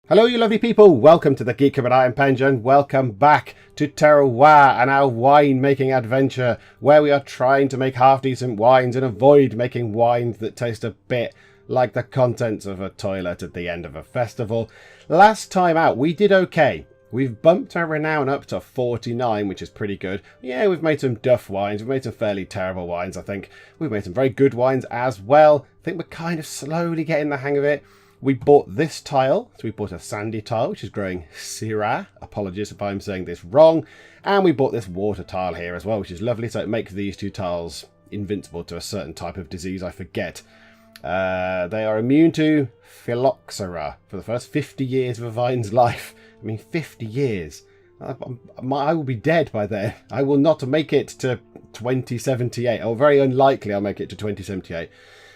Hello you lovely people, welcome to the Geek and I am Penge, and welcome back to Terroir and our wine making adventure where we are trying to make half decent wines and avoid making wines that taste a bit like the contents of a toilet at the end of a festival. Last time out we did okay. We've bumped our renown up to 49, which is pretty good. Yeah, we've made some duff wines, we've made some fairly terrible wines I think. We've made some very good wines as well. I think we're kind of slowly getting the hang of it. We bought this tile, so we bought a sandy tile, which is growing Syrah. Apologies if I'm saying this wrong. And we bought this water tile here as well, which is lovely. So it makes these two tiles invincible to a certain type of disease, I forget. They are immune to phylloxera for the first 50 years of a vine's life. I mean, 50 years. I will be dead by then. I will not make it to 2078, or very unlikely I'll make it to 2078.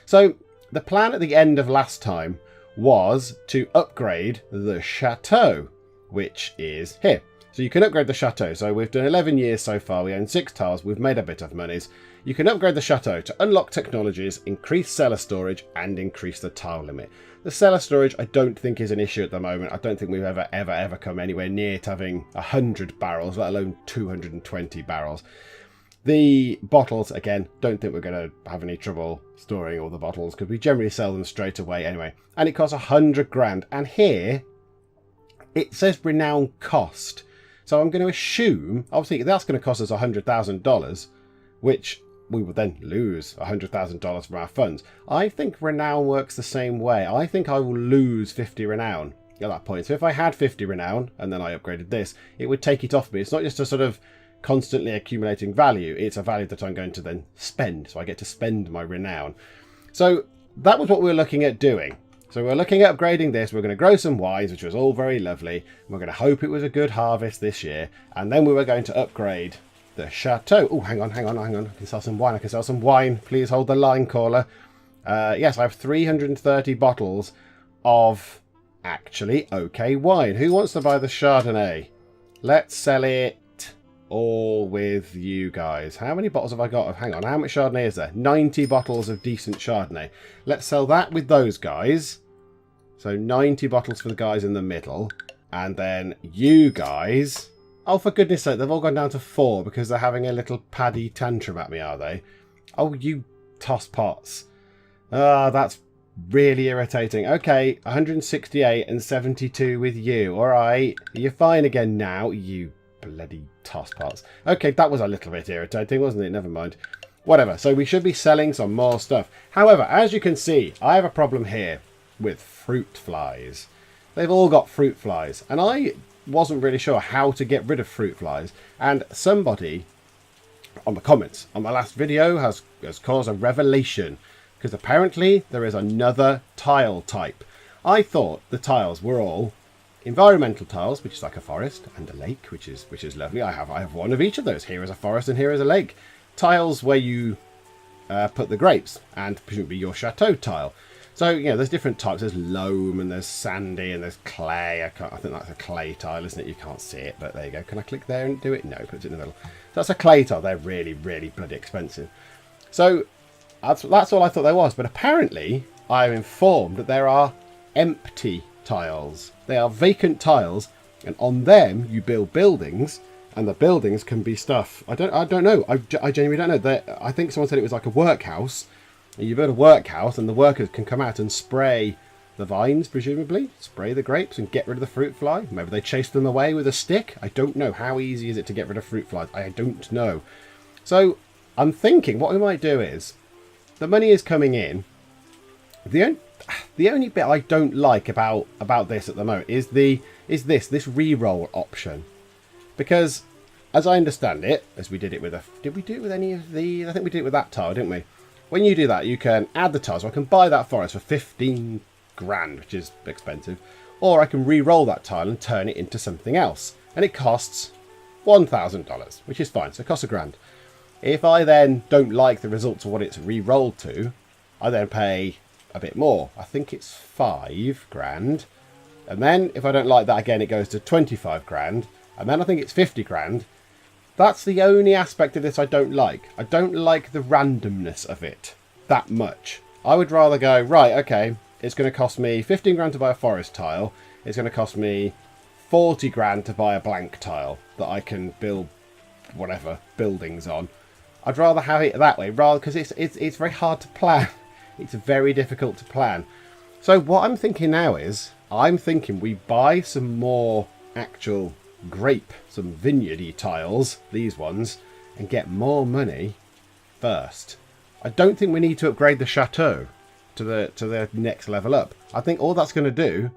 So the plan at the end of last time was to upgrade the chateau, which is here. So you can upgrade the chateau. So we've done 11 years so far. We own 6 tiles. We've made a bit of monies. You can upgrade the chateau to unlock technologies, increase cellar storage, and increase the tile limit. The cellar storage I don't think is an issue at the moment. I don't think we've ever come anywhere near to having 100 barrels, let alone 220 barrels. The bottles, again, don't think we're going to have any trouble storing all the bottles because we generally sell them straight away anyway. And it costs 100 grand. And here, it says renown cost. So I'm going to assume, obviously, that's going to cost us $100,000, which we will then lose $100,000 from our funds. I think renown works the same way. I think I will lose 50 renown at that point. So if I had 50 renown and then I upgraded this, it would take it off me. It's not just a sort of constantly accumulating value, it's a value that I'm going to then spend, so I get to spend my renown. So that was what we were looking at doing. So we're looking at upgrading this. We're going to grow some wines, which was all very lovely. We're going to hope it was a good harvest this year, and then we were going to upgrade the chateau. Oh, hang on, I can sell some wine. Please hold the line, caller. Yes, I have 330 bottles of actually okay wine. Who wants to buy the Chardonnay? Let's sell it all with you guys. How many bottles have I got? Hang on, how much Chardonnay is there? 90 bottles of decent Chardonnay. Let's sell that with those guys. So 90 bottles for the guys in the middle. And then you guys. Oh, for goodness sake, they've all gone down to 4 because they're having a little paddy tantrum at me, are they? Oh, you toss pots. Ah, that's really irritating. Okay, 168 and 72 with you. All right, you're fine again now, you bloody tosspots. Okay, that was a little bit irritating, wasn't it? Never mind. Whatever. So we should be selling some more stuff. However, as you can see, I have a problem here with fruit flies. They've all got fruit flies, and I wasn't really sure how to get rid of fruit flies. And somebody on the comments on my last video has caused a revelation, because apparently there is another tile type. I thought the tiles were all environmental tiles, which is like a forest, and a lake, which is lovely. I have one of each of those. Here is a forest and here is a lake. Tiles where you put the grapes, and presumably your chateau tile. So, you know, there's different types. There's loam and there's sandy and there's clay. I think that's a clay tile, isn't it? You can't see it, but there you go. Can I click there and do it? No, it puts it in the middle. So that's a clay tile. They're really, really bloody expensive. So that's all I thought there was. But apparently, I am informed that there are empty tiles. They are vacant tiles, and on them you build buildings, and the buildings can be stuff. I don't know. I genuinely don't know. I think someone said it was like a workhouse. You build a workhouse, and the workers can come out and spray the vines, presumably, spray the grapes, and get rid of the fruit fly. Maybe they chase them away with a stick. I don't know. How easy is it to get rid of fruit flies? I don't know. So I'm thinking what we might do is, the money is coming in. The only bit I don't like about this at the moment is this re-roll option, because as I understand it, as we did it with did we do it with any of the? I think we did it with that tile, didn't we? When you do that, you can add the tiles. So I can buy that forest for 15 grand, which is expensive, or I can re-roll that tile and turn it into something else, and it costs $1,000, which is fine. So it costs £1,000. If I then don't like the results of what it's re-rolled to, I then pay a bit more. I think it's 5 grand, and then if I don't like that again, it goes to 25 grand, and then I think it's 50 grand. That's the only aspect of this I don't like. I don't like the randomness of it that much. I would rather go, right, okay, it's going to cost me 15 grand to buy a forest tile. it's going to cost me 40 grand to buy a blank tile that I can build whatever buildings on. I'd rather have it that way, rather, because it's very hard to plan. It's very difficult to plan. So what I'm thinking now is, I'm thinking we buy some more actual grape, some vineyardy tiles, these ones, and get more money first. I don't think we need to upgrade the chateau to the next level up. I think all that's going to do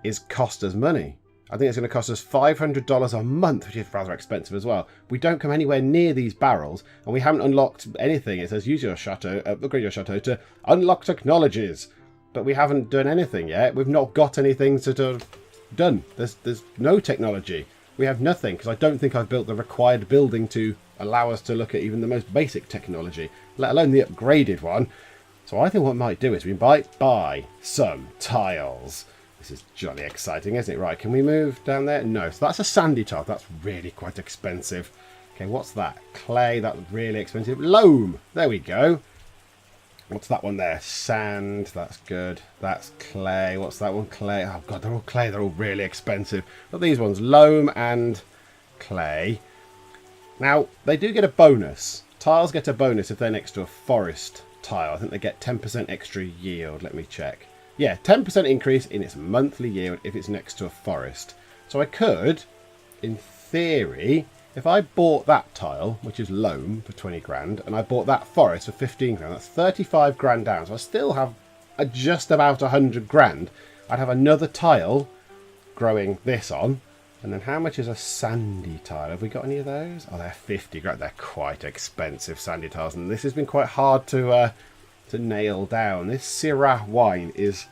is cost us money. I think it's going to cost us $500 a month, which is rather expensive as well. We don't come anywhere near these barrels, and we haven't unlocked anything. It says use your chateau, upgrade your chateau to unlock technologies, but we haven't done anything yet. We've not got anything to done. There's no technology. We have nothing, because I don't think I've built the required building to allow us to look at even the most basic technology, let alone the upgraded one. So I think what we might do is we might buy some tiles. This is jolly exciting, isn't it? Right, can we move down there? No, so that's a sandy tile. That's really quite expensive. Okay, what's that? Clay, that's really expensive. Loam, there we go. What's that one there? Sand, that's good. That's clay. What's that one? Clay. Oh, God, they're all clay. They're all really expensive. But these ones, loam and clay. Now, they do get a bonus. Tiles get a bonus if they're next to a forest tile. I think they get 10% extra yield. Let me check. Yeah, 10% increase in its monthly yield if it's next to a forest. So I could, in theory, if I bought that tile, which is loam, for 20 grand, and I bought that forest for 15 grand, that's 35 grand down. So I still have just about 100 grand. I'd have another tile growing this on. And then how much is a sandy tile? Have we got any of those? Oh, they're 50 grand. They're quite expensive, sandy tiles. And this has been quite hard to nail down. This Syrah wine is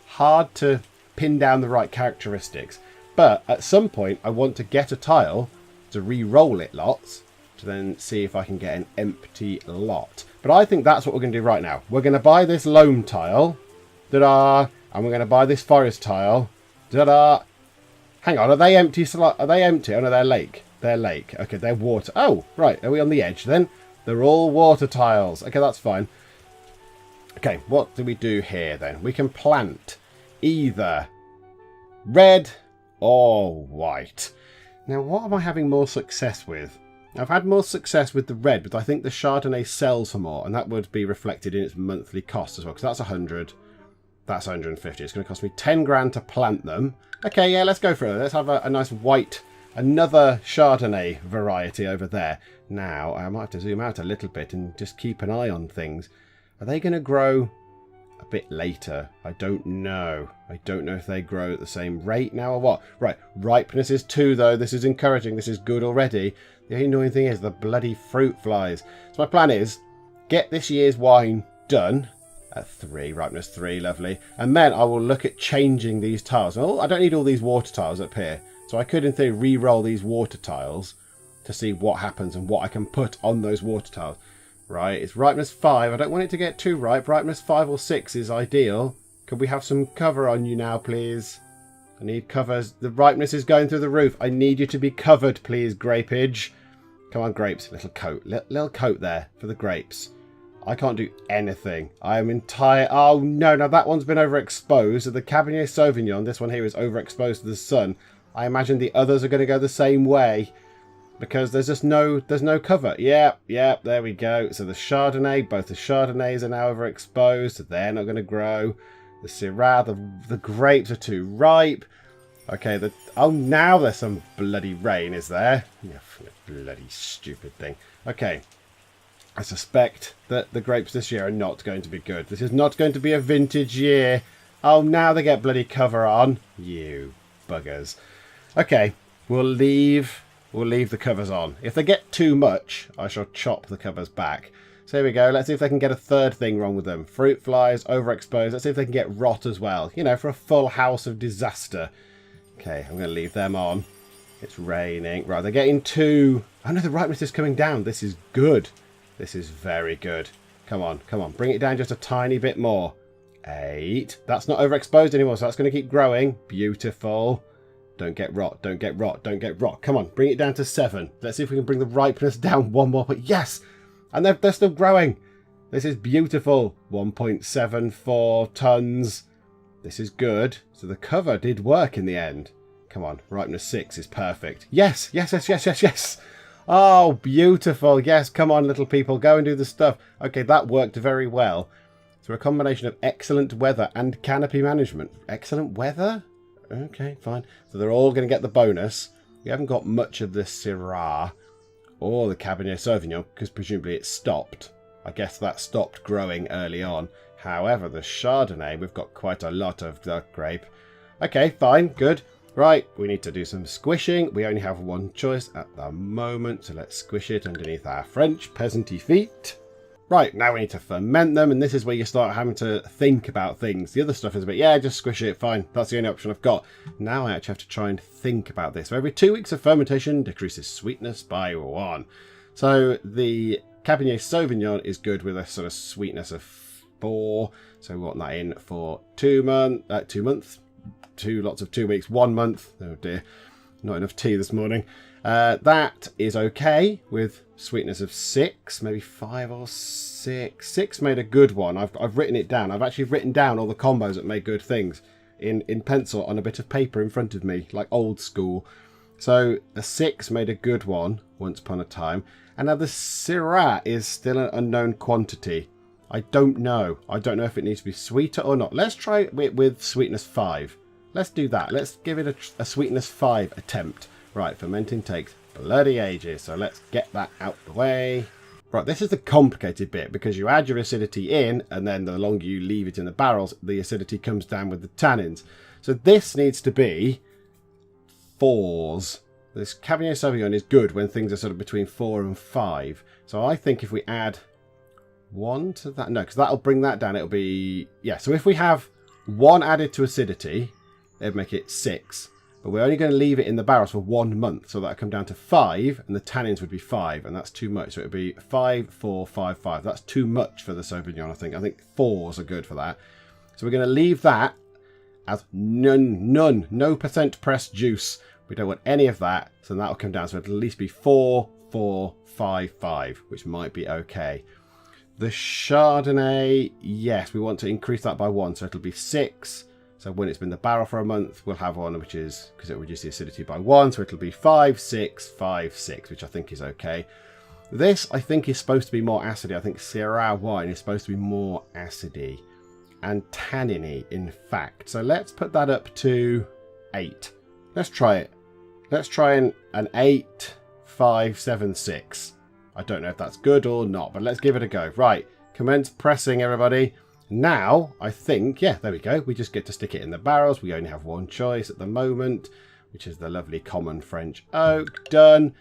hard to pin down the right characteristics. But at some point, I want to get a tile to re-roll it lots to then see if I can get an empty lot. But I think that's what we're going to do right now. We're going to buy this loam tile. Ta-da! And we're going to buy this forest tile. Ta-da! Hang on, are they empty? Are they empty? Oh no, they're lake. They're lake. Okay, they're water. Oh, right. Are we on the edge then? They're all water tiles. Okay, that's fine. Okay, what do we do here then? We can plant either red or white. Now, what am I having more success with? I've had more success with the red, but I think the Chardonnay sells for more, and that would be reflected in its monthly cost as well, because that's 100. That's 150. It's going to cost me 10 grand to plant them. Okay, yeah, let's go for it. Let's have a nice white, another Chardonnay variety over there. Now, I might have to zoom out a little bit and just keep an eye on things. Are they going to grow a bit later? I don't know. I don't know if they grow at the same rate now or what. Right, ripeness is 2 though. This is encouraging. This is good already. The only annoying thing is the bloody fruit flies. So my plan is get this year's wine done. At 3, ripeness 3, lovely. And then I will look at changing these tiles. Oh, I don't need all these water tiles up here. So I could, in theory, re-roll these water tiles to see what happens and what I can put on those water tiles. Right, it's ripeness 5. I don't want it to get too ripe. Ripeness 5 or 6 is ideal. Could we have some cover on you now, please? I need covers. The ripeness is going through the roof. I need you to be covered, please, grapeage. Come on, grapes. Little coat. Little coat there for the grapes. I can't do anything. I am entire... Oh, no. Now, that one's been overexposed. So the Cabernet Sauvignon, this one here, is overexposed to the sun. I imagine the others are going to go the same way because there's just no cover. Yep, there we go. So the Chardonnay, both the Chardonnays are now overexposed. So they're not going to grow. The Syrah, the grapes are too ripe. Okay, oh, now there's some bloody rain, is there? Yeah, bloody stupid thing. Okay. I suspect that the grapes this year are not going to be good. This is not going to be a vintage year. Oh, now they get bloody cover on. You buggers. Okay, we'll leave the covers on. If they get too much, I shall chop the covers back. So here we go. Let's see if they can get a third thing wrong with them. Fruit flies, overexposed. Let's see if they can get rot as well. You know, for a full house of disaster. Okay, I'm going to leave them on. It's raining. Right, they're getting too... Oh no, the ripeness is coming down. This is good. This is very good. Come on, come on. Bring it down just a tiny bit more. 8. That's not overexposed anymore, so that's going to keep growing. Beautiful. Don't get rot, don't get rot, don't get rot. Come on, bring it down to 7. Let's see if we can bring the ripeness down one more. But yes! And they're still growing. This is beautiful. 1.74 tons. This is good. So the cover did work in the end. Come on, ripeness 6 is perfect. Yes, yes, yes, yes, yes, yes. Oh, beautiful. Yes, come on, little people, go and do the stuff. Okay, that worked very well. So a combination of excellent weather and canopy management. Excellent weather? Okay, fine. So they're all going to get the bonus. We haven't got much of the Syrah or the Cabernet Sauvignon because presumably it stopped. I guess that stopped growing early on. However, the Chardonnay, we've got quite a lot of that grape. Okay, fine, good. Right, we need to do some squishing. We only have one choice at the moment, so let's squish it underneath our French peasanty feet. Right, now we need to ferment them, and this is where you start having to think about things. The other stuff is a bit, yeah, just squish it, fine. That's the only option I've got. Now I actually have to try and think about this. So every 2 weeks of fermentation decreases sweetness by 1. So the Cabernet Sauvignon is good with a sort of sweetness of 4. So we want that in for 2 months. 2 lots of 2 weeks, 1 month. Oh dear, not enough tea this morning. That is okay with sweetness of 6, maybe 5 or 6. 6 made a good one. I've written it down. I've actually written down all the combos that make good things in pencil on a bit of paper in front of me, like old school. So the 6 made a good one once upon a time. And now the Syrah is still an unknown quantity. I don't know. I don't know if it needs to be sweeter or not. Let's try it with sweetness 5. Let's do that. Let's give it a sweetness 5 attempt. Right, fermenting takes bloody ages, so let's get that out the way. Right, this is the complicated bit because you add your acidity in, and then the longer you leave it in the barrels, the acidity comes down with the tannins. So this needs to be 4s. This Cabernet Sauvignon is good when things are sort of between 4 and 5. So I think if we add 1 to that, no, because that'll bring that down. It'll be, yeah, so if we have 1 added to acidity, it'd make it 6. But we're only going to leave it in the barrels for 1 month, so that'll come down to 5, and the tannins would be 5, and that's too much. So it would be 5, 4, 5, 5. That's too much for the Sauvignon, I think. I think 4s are good for that. So we're going to leave that as no percent pressed juice. We don't want any of that, so that'll come down. So it'll at least be 4, 4, 5, 5, which might be okay. The Chardonnay, yes, we want to increase that by 1, so it'll be 6. So when it's been the barrel for a month, we'll have one which is, because it'll reduce the acidity by 1, so it'll be 5, 6, 5, 6, which I think is okay. This, I think, is supposed to be more acidy. I think Syrah wine is supposed to be more acidy and tanniny, in fact. So let's put that up to 8. Let's try it. Let's try an 8, 5, 7, 6. I don't know if that's good or not, but let's give it a go. Right, commence pressing, everybody. Now, I think, yeah, there we go. We just get to stick it in the barrels. We only have one choice at the moment, which is the lovely common French oak. Done.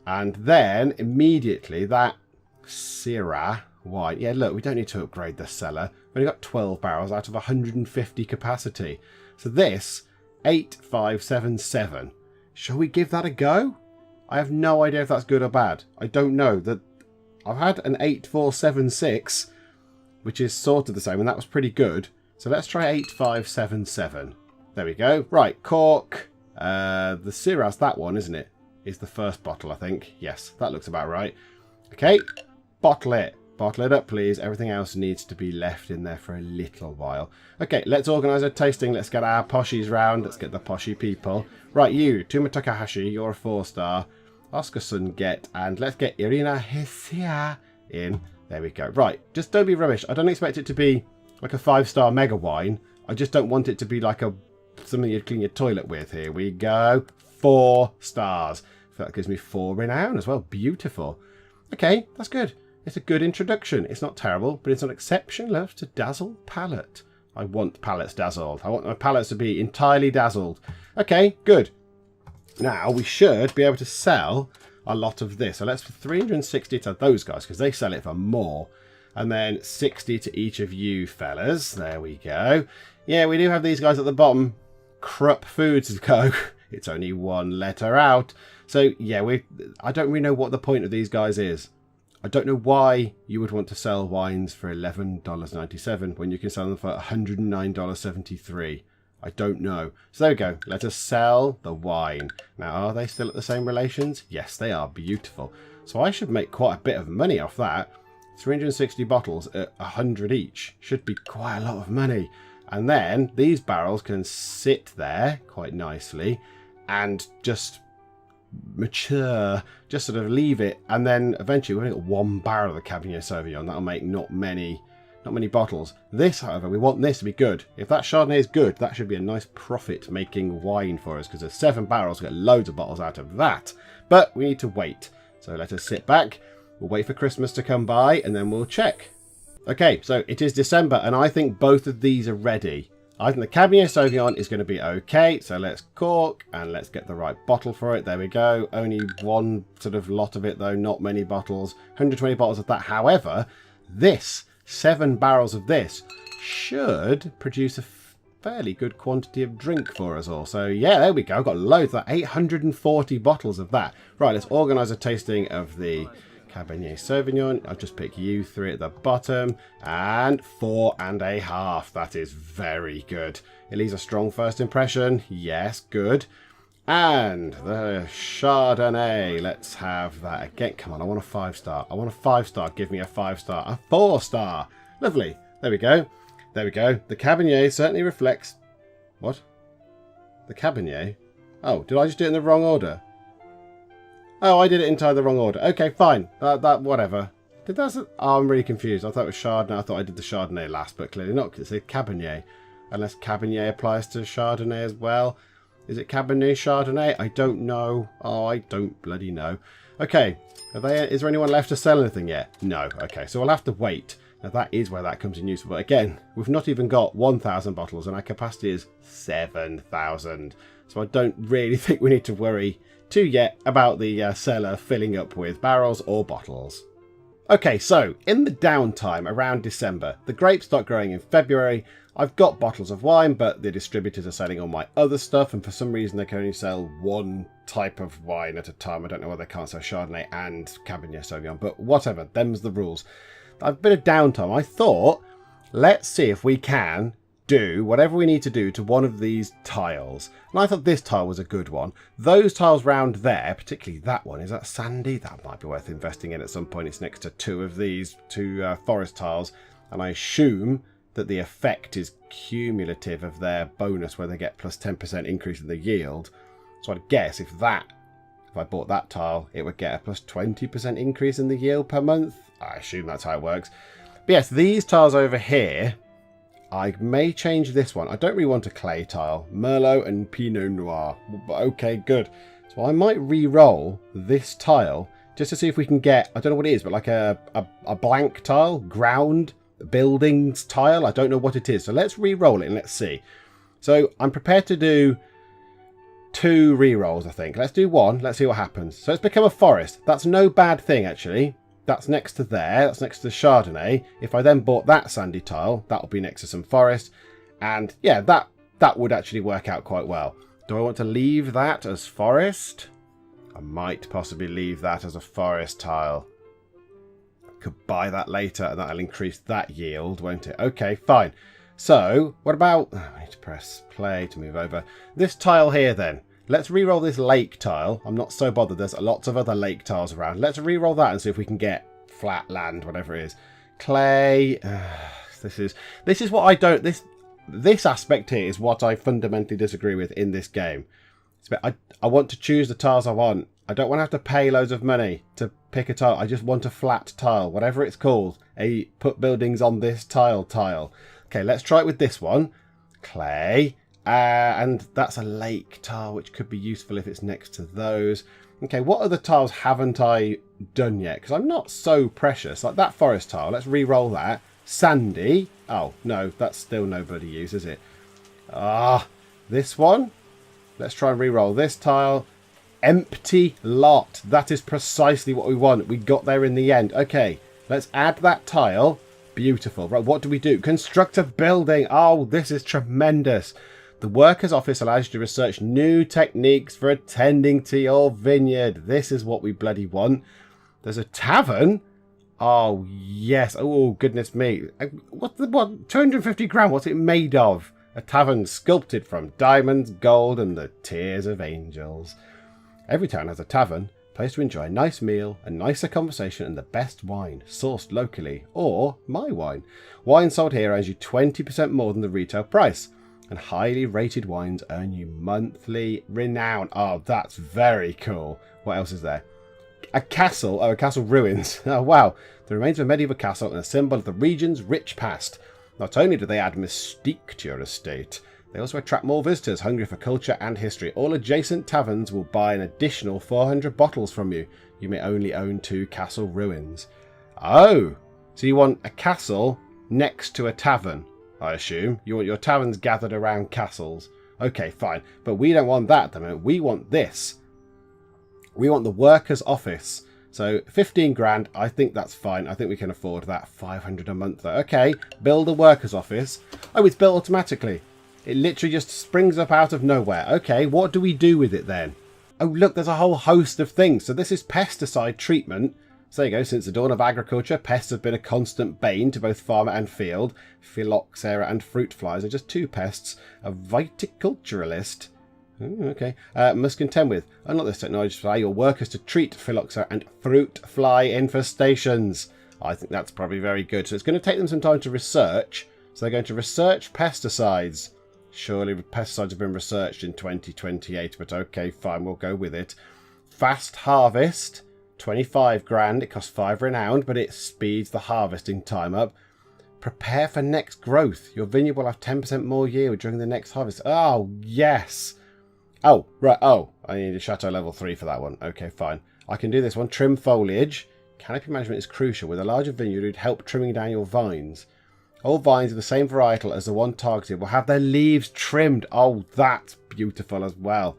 And then, immediately, that Syrah wine. Yeah, look, we don't need to upgrade the cellar. We've only got 12 barrels out of 150 capacity. So this, 8, 5, 7, 7. Shall we give that a go? I have no idea if that's good or bad. I don't know. I've had an 8, 4, 7, 6... which is sort of the same, and that was pretty good. So let's try 8, 5, 7, 7. There we go. Right, cork. The Syrah's that one, isn't it? Is the first bottle, I think. Yes, that looks about right. Okay, bottle it. Bottle it up, please. Everything else needs to be left in there for a little while. Okay, let's organise a tasting. Let's get our poshies round. Let's get the poshy people. Right, you, Tuma Takahashi, you're a 4-star. Oscar-sun get, and let's get Irina Hesia in. There we go. Right, just don't be rubbish. I don't expect it to be like a 5-star mega wine. I just don't want it to be like something you'd clean your toilet with. Here we go. 4 stars. That gives me 4 renown as well. Beautiful. Okay, that's good. It's a good introduction. It's not terrible, but it's an exception enough to dazzle palate. I want palates dazzled. I want my palates to be entirely dazzled. Okay, good. Now we should be able to sell a lot of this. So let's put 360 to those guys because they sell it for more. And then 60 to each of you fellas. There we go. Yeah, we do have these guys at the bottom. Krupp Foods Co. It's only 1 letter out. So yeah, I don't really know what the point of these guys is. I don't know why you would want to sell wines for $11.97 when you can sell them for $109.73. I don't know. So there we go. Let us sell the wine. Now, are they still at the same relations? Yes, they are. Beautiful. So I should make quite a bit of money off that. 360 bottles at 100 each. Should be quite a lot of money. And then these barrels can sit there quite nicely and just mature, just sort of leave it. And then eventually we've only got 1 barrel of the Cabernet Sauvignon. That'll make not many bottles. This, however, we want this to be good. If that Chardonnay is good, that should be a nice profit-making wine for us, because there's 7 barrels, we'll get loads of bottles out of that. But we need to wait. So let us sit back. We'll wait for Christmas to come by, and then we'll check. Okay, so it is December, and I think both of these are ready. I think the Cabernet Sauvignon is going to be okay, so let's cork, and let's get the right bottle for it. There we go. Only 1 sort of lot of it, though, not many bottles. 120 bottles of that. However, this, 7 barrels of this, should produce a fairly good quantity of drink for us all. So, yeah, there we go. I've got loads of that. 840 bottles of that. Right, let's organise a tasting of the Cabernet Sauvignon. I'll just pick you 3 at the bottom, and 4.5. That is very good. It leaves a strong first impression. Yes, good. And the Chardonnay. Let's have that again. Come on, I want a 5-star. I want a 5-star. Give me a 5-star. A 4-star. Lovely. There we go. There we go. The Cabernet certainly reflects... What? The Cabernet? Oh, did I just do it in the wrong order? Oh, I did it entirely the wrong order. Okay, fine. Whatever. Did that... Oh, I'm really confused. I thought it was Chardonnay. I thought I did the Chardonnay last, but clearly not, because it said Cabernet. Unless Cabernet applies to Chardonnay as well. Is it Cabernet Chardonnay? I don't know. Oh, I don't bloody know. Okay. Is there anyone left to sell anything yet? No. Okay, so we'll have to wait. Now, that is where that comes in useful. But again, we've not even got 1,000 bottles, and our capacity is 7,000. So I don't really think we need to worry too yet about the cellar filling up with barrels or bottles. Okay, so in the downtime around December, the grapes start growing in February. I've got bottles of wine, but the distributors are selling all my other stuff, and for some reason they can only sell 1 type of wine at a time. I don't know why they can't sell Chardonnay and Cabernet Sauvignon, but whatever, them's the rules. I've a bit of downtime. I thought, let's see if we can do whatever we need to do to one of these tiles. And I thought this tile was a good one. Those tiles round there, particularly that one, is that sandy? That might be worth investing in at some point. It's next to 2 of these 2 forest tiles, and I assume that the effect is cumulative of their bonus where they get plus 10% increase in the yield. So I'd guess if I bought that tile, it would get a plus 20% increase in the yield per month. I assume that's how it works. But yes, these tiles over here, I may change this one. I don't really want a clay tile. Merlot and Pinot Noir. Okay, good. So I might re-roll this tile just to see if we can get, I don't know what it is, but like a blank tile, ground, buildings tile. I don't know what it is. So let's re-roll it and let's see. So I'm prepared to do 2 re-rolls, I think. Let's do 1. Let's see what happens. So it's become a forest. That's no bad thing, actually. That's next to there. That's next to the Chardonnay. If I then bought that sandy tile, that will be next to some forest. And yeah, that would actually work out quite well. Do I want to leave that as forest? I might possibly leave that as a forest tile. Could buy that later and that'll increase that yield, won't it? Okay, fine. So what about... Oh, I need to press play to move over. This tile here then. Let's re-roll this lake tile. I'm not so bothered. There's lots of other lake tiles around. Let's re-roll that and see if we can get flat land, whatever it is. Clay. This is what I don't... This aspect here is what I fundamentally disagree with in this game. I want to choose the tiles I want. I don't want to have to pay loads of money to pick a tile. I just want a flat tile, whatever it's called. Put buildings on this tile. Okay, let's try it with this one. Clay. And that's a lake tile, which could be useful if it's next to those. Okay, what other tiles haven't I done yet? Because I'm not so precious. Like that forest tile, let's re-roll that. Sandy. Oh, no, that's still no bloody use, is it? This one. Let's try and re-roll this tile. Empty lot. That is precisely what we want. We got there in the end. Okay, let's add that tile. Beautiful. Right, what do we do? Construct a building. Oh, this is tremendous. The worker's office allows you to research new techniques for attending to your vineyard. This is what we bloody want. There's a tavern. Oh, yes. Oh, goodness me. What? 250 grand? What's it made of? A tavern sculpted from diamonds, gold, and the tears of angels. Every town has a tavern. Place to enjoy a nice meal, a nicer conversation, and the best wine, sourced locally, or my wine. Wine sold here earns you 20% more than the retail price, and highly rated wines earn you monthly renown. Oh, that's very cool. What else is there? A castle. Oh, a castle ruins. Oh, wow. The remains of a medieval castle and a symbol of the region's rich past. Not only do they add mystique to your estate, they also attract more visitors hungry for culture and history. All adjacent taverns will buy an additional 400 bottles from you. You may only own 2 castle ruins. Oh, so you want a castle next to a tavern, I assume. You want your taverns gathered around castles. Okay, fine. But we don't want that at the moment. We want this. We want the workers' office. So 15 grand, I think that's fine. I think we can afford that. 500 a month though. Okay, build a workers' office. Oh, it's built automatically. It literally just springs up out of nowhere. Okay, what do we do with it then? Oh, look, there's a whole host of things. So this is pesticide treatment. So there you go. Since the dawn of agriculture, pests have been a constant bane to both farmer and field. Phylloxera and fruit flies are just 2 pests a viticulturalist must contend with. Unlike this technology, allow your workers to treat phylloxera and fruit fly infestations. I think that's probably very good. So it's going to take them some time to research. So they're going to research pesticides. Surely pesticides have been researched in 2028, but okay, fine, we'll go with it. Fast harvest, 25 grand. It costs 5 renowned, but it speeds the harvesting time up. Prepare for next growth. Your vineyard will have 10% more yield during the next harvest. Oh, yes. Oh, right. Oh, I need a Chateau level 3 for that one. Okay, fine. I can do this one. Trim foliage. Canopy management is crucial. With a larger vineyard, it would help trimming down your vines. All vines of the same varietal as the one targeted will have their leaves trimmed. Oh, that's beautiful as well.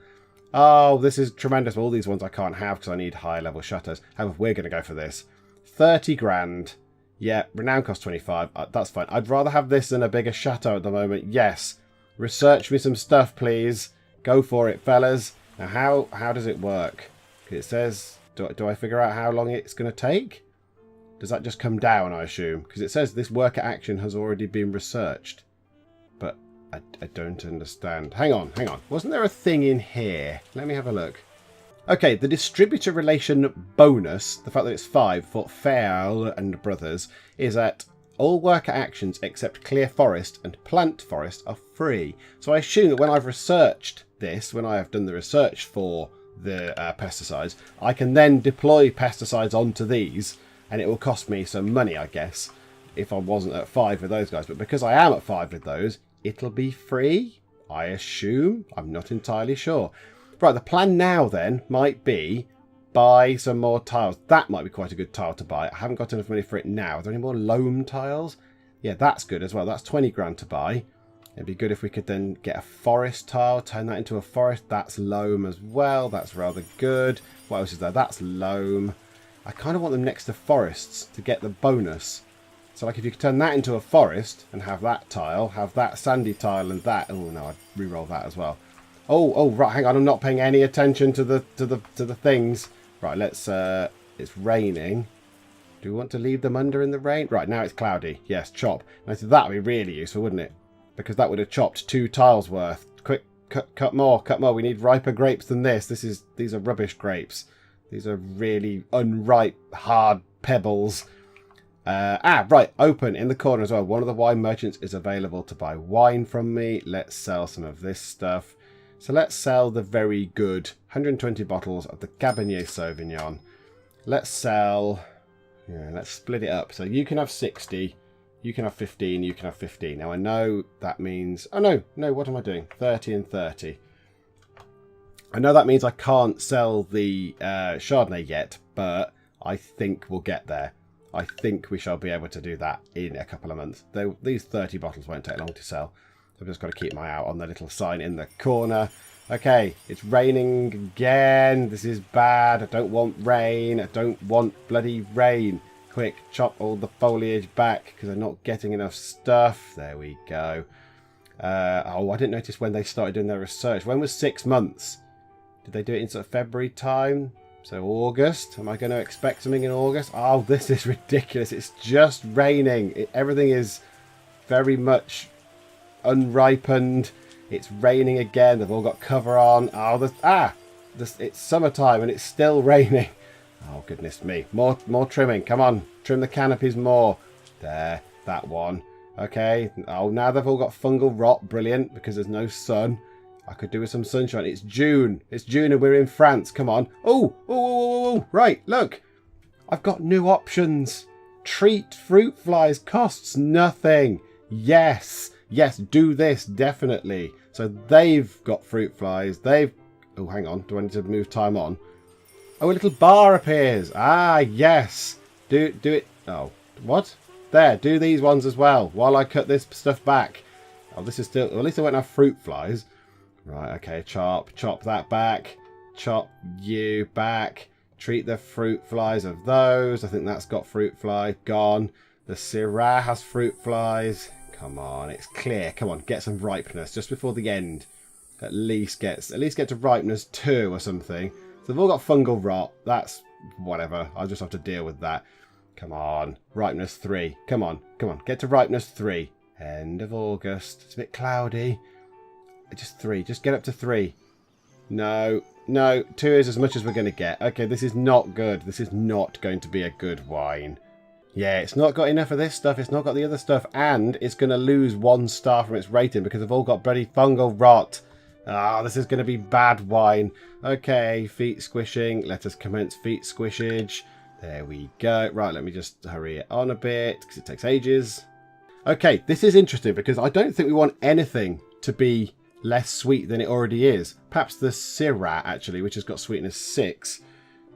Oh, this is tremendous. All these ones I can't have because I need high level chateaus. However, we're going to go for this. 30 grand. Yeah, renown costs 25. That's fine. I'd rather have this than a bigger chateau at the moment. Yes. Research me some stuff, please. Go for it, fellas. Now, how does it work? It says, do I figure out how long it's going to take? Does that just come down, I assume? Because it says this worker action has already been researched. But I don't understand. Hang on. Wasn't there a thing in here? Let me have a look. Okay, the distributor relation bonus, the fact that it's 5 for Fairl and Brothers, is that all worker actions except clear forest and plant forest are free. So I assume that when I've researched this, when I have done the research for the pesticides, I can then deploy pesticides onto these, and it will cost me some money, I guess, if I wasn't at 5 with those guys. But because I am at 5 with those, it'll be free, I assume. I'm not entirely sure. Right, the plan now then might be buy some more tiles. That might be quite a good tile to buy. I haven't got enough money for it now. Are there any more loam tiles? Yeah, that's good as well. That's 20 grand to buy. It'd be good if we could then get a forest tile, turn that into a forest. That's loam as well. That's rather good. What else is there? That's loam. I kind of want them next to forests to get the bonus. So like if you could turn that into a forest and have that tile, have that sandy tile and that. Oh no, I'd re-roll that as well. Oh right, hang on, I'm not paying any attention to the things. Right, let's it's raining. Do we want to leave them under in the rain? Right, now it's cloudy. Yes, chop. Now so that would be really useful, wouldn't it? Because that would have chopped 2 tiles worth. Quick, cut more. We need riper grapes than this. These are rubbish grapes. These are really unripe, hard pebbles. Right, open in the corner as well. One of the wine merchants is available to buy wine from me. Let's sell some of this stuff. So let's sell the very good 120 bottles of the Cabernet Sauvignon. Let's sell... Yeah, let's split it up. So you can have 60, you can have 15, you can have 15. Now I know that means... Oh no, what am I doing? 30 and 30. I know that means I can't sell the Chardonnay yet, but I think we'll get there. I think we shall be able to do that in a couple of months. Though these 30 bottles won't take long to sell. I've just got to keep my eye out on the little sign in the corner. Okay, it's raining again. This is bad. I don't want rain. I don't want bloody rain. Quick, chop all the foliage back because I'm not getting enough stuff. There we go. Oh, I didn't notice when they started doing their research. When was 6 months? Did they do it in sort of February time? So August? Am I going to expect something in August? Oh, this is ridiculous. It's just raining. Everything is very much unripened. It's raining again. They've all got cover on. Oh, it's summertime and it's still raining. Oh, goodness me. More trimming. Come on. Trim the canopies more. There. That one. Okay. Oh, now they've all got fungal rot. Brilliant. Because there's no sun. I could do with some sunshine. It's June. It's June and we're in France. Come on. Oh. Right. Look. I've got new options. Treat fruit flies costs nothing. Yes. Yes. Do this. Definitely. So they've got fruit flies. Oh, hang on. Do I need to move time on? Oh, a little bar appears. Ah, yes. Do it. Oh, what? There, do these ones as well while I cut this stuff back. Oh, this is still... Well, at least I won't have fruit flies. Right, okay, chop that back. Chop you back. Treat the fruit flies of those. I think that's got fruit fly. Gone. The Syrah has fruit flies. Come on, it's clear. Come on, get some ripeness just before the end. At least get to ripeness 2 or something. So they've all got fungal rot. That's whatever. I'll just have to deal with that. Come on. Ripeness 3. Come on. Get to ripeness 3. End of August. It's a bit cloudy. Just 3. Just get up to 3. No. 2 is as much as we're going to get. Okay, this is not good. This is not going to be a good wine. Yeah, it's not got enough of this stuff. It's not got the other stuff. And it's going to lose 1 star from its rating because they've all got bloody fungal rot. Ah, this is going to be bad wine. Okay, feet squishing. Let us commence feet squishage. There we go. Right, let me just hurry it on a bit because it takes ages. Okay, this is interesting because I don't think we want anything to be less sweet than it already is. Perhaps the Syrah, actually, which has got sweetness 6.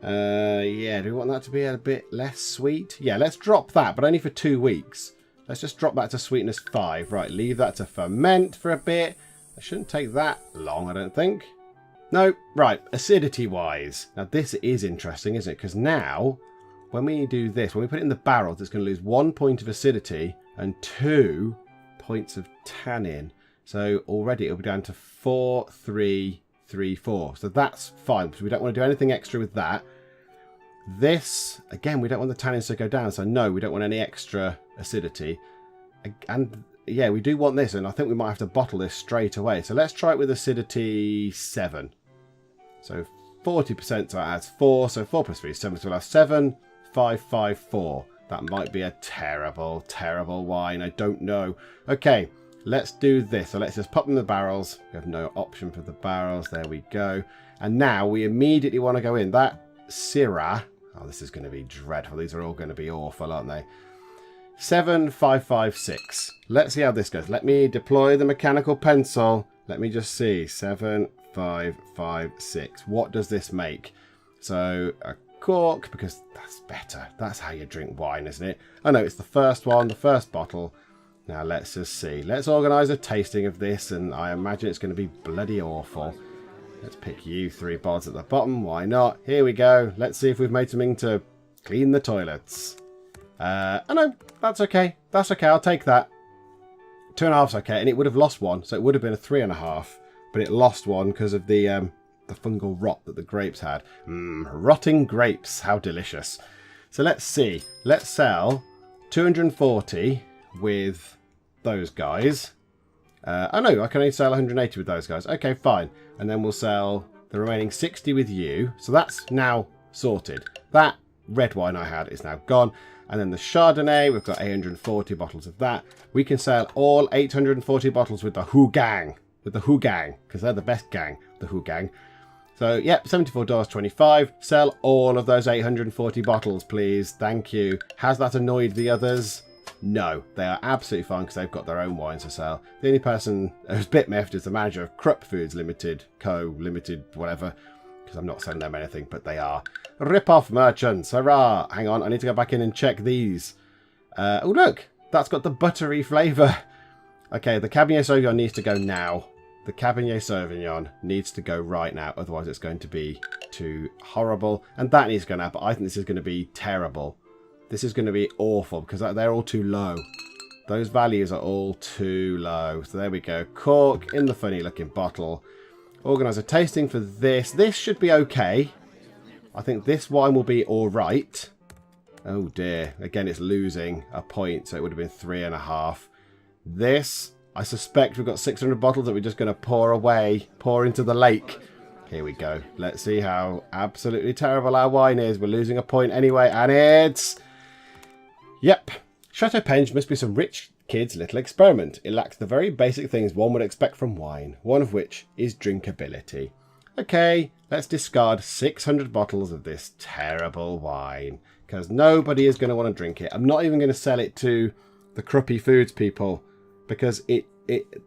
Yeah, do we want that to be a bit less sweet? Yeah, let's drop that, but only for 2 weeks. Let's just drop that to sweetness 5. Right, leave that to ferment for a bit. It shouldn't take that long, I don't think. No, right, acidity-wise. Now, this is interesting, isn't it? Because now, when we do this, when we put it in the barrels, it's going to lose 1 point of acidity and 2 points of tannin. So already it'll be down to 4, 3, 3, 4. So that's fine, because we don't want to do anything extra with that. This, again, we don't want the tannins to go down. So no, we don't want any extra acidity. And yeah, we do want this, and I think we might have to bottle this straight away. So let's try it with acidity 7. So 40%, so it adds 4. So 4 plus 3 is 7. So we'll have 7, 5, 5, 4. That might be a terrible, terrible wine. I don't know. Okay, let's do this. So let's just pop them in the barrels. We have no option for the barrels. There we go. And now we immediately want to go in. That Syrah. Oh, this is going to be dreadful. These are all going to be awful, aren't they? 7, 5, 5, 6. Let's see how this goes. Let me deploy the mechanical pencil. Let me just see. 7, 5, 5, 6. What does this make? So a cork, because that's better. That's how you drink wine, isn't it? I know it's the first one, the first bottle. Now let's just see. Let's organise a tasting of this, and I imagine it's going to be bloody awful. Let's pick you 3 bods at the bottom. Why not? Here we go. Let's see if we've made something to clean the toilets. Oh no, that's okay. That's okay. I'll take that. 2.5's okay, and it would have lost 1, so it would have been a 3.5, but it lost 1 because of the fungal rot that the grapes had. Rotting grapes, how delicious. So let's see. Let's sell 240 with those guys. Oh no, I can only sell 180 with those guys. Okay, fine. And then we'll sell the remaining 60 with you. So that's now sorted. That red wine I had is now gone. And then the Chardonnay, we've got 840 bottles of that. We can sell all 840 bottles with the Who Gang. With the Who Gang, because they're the best gang, the Who Gang. So, yep, $74.25. Sell all of those 840 bottles, please. Thank you. Has that annoyed the others? No, they are absolutely fine because they've got their own wines to sell. The only person who's a bit miffed is the manager of Krupp Foods Limited, Co. Limited, whatever, because I'm not selling them anything, but they are. Rip-off merchants, hurrah! Hang on, I need to go back in and check these. Oh, look, that's got the buttery flavour. Okay, the Cabernet Sauvignon needs to go now. The Cabernet Sauvignon needs to go right now, otherwise it's going to be too horrible. And that needs to go now, but I think this is going to be terrible. This is going to be awful because they're all too low. Those values are all too low. So there we go. Cork in the funny looking bottle. Organise a tasting for this. This should be okay. I think this wine will be alright. Oh dear. Again, it's losing a point, so it would have been 3.5. This, I suspect we've got 600 bottles that we're just going to pour away, pour into the lake. Here we go. Let's see how absolutely terrible our wine is. We're losing a point anyway, and it's... Yep. Chateau Penge must be some rich kid's little experiment. It lacks the very basic things one would expect from wine, one of which is drinkability. Okay, let's discard 600 bottles of this terrible wine, because nobody is going to want to drink it. I'm not even going to sell it to the Cruppy Foods people, because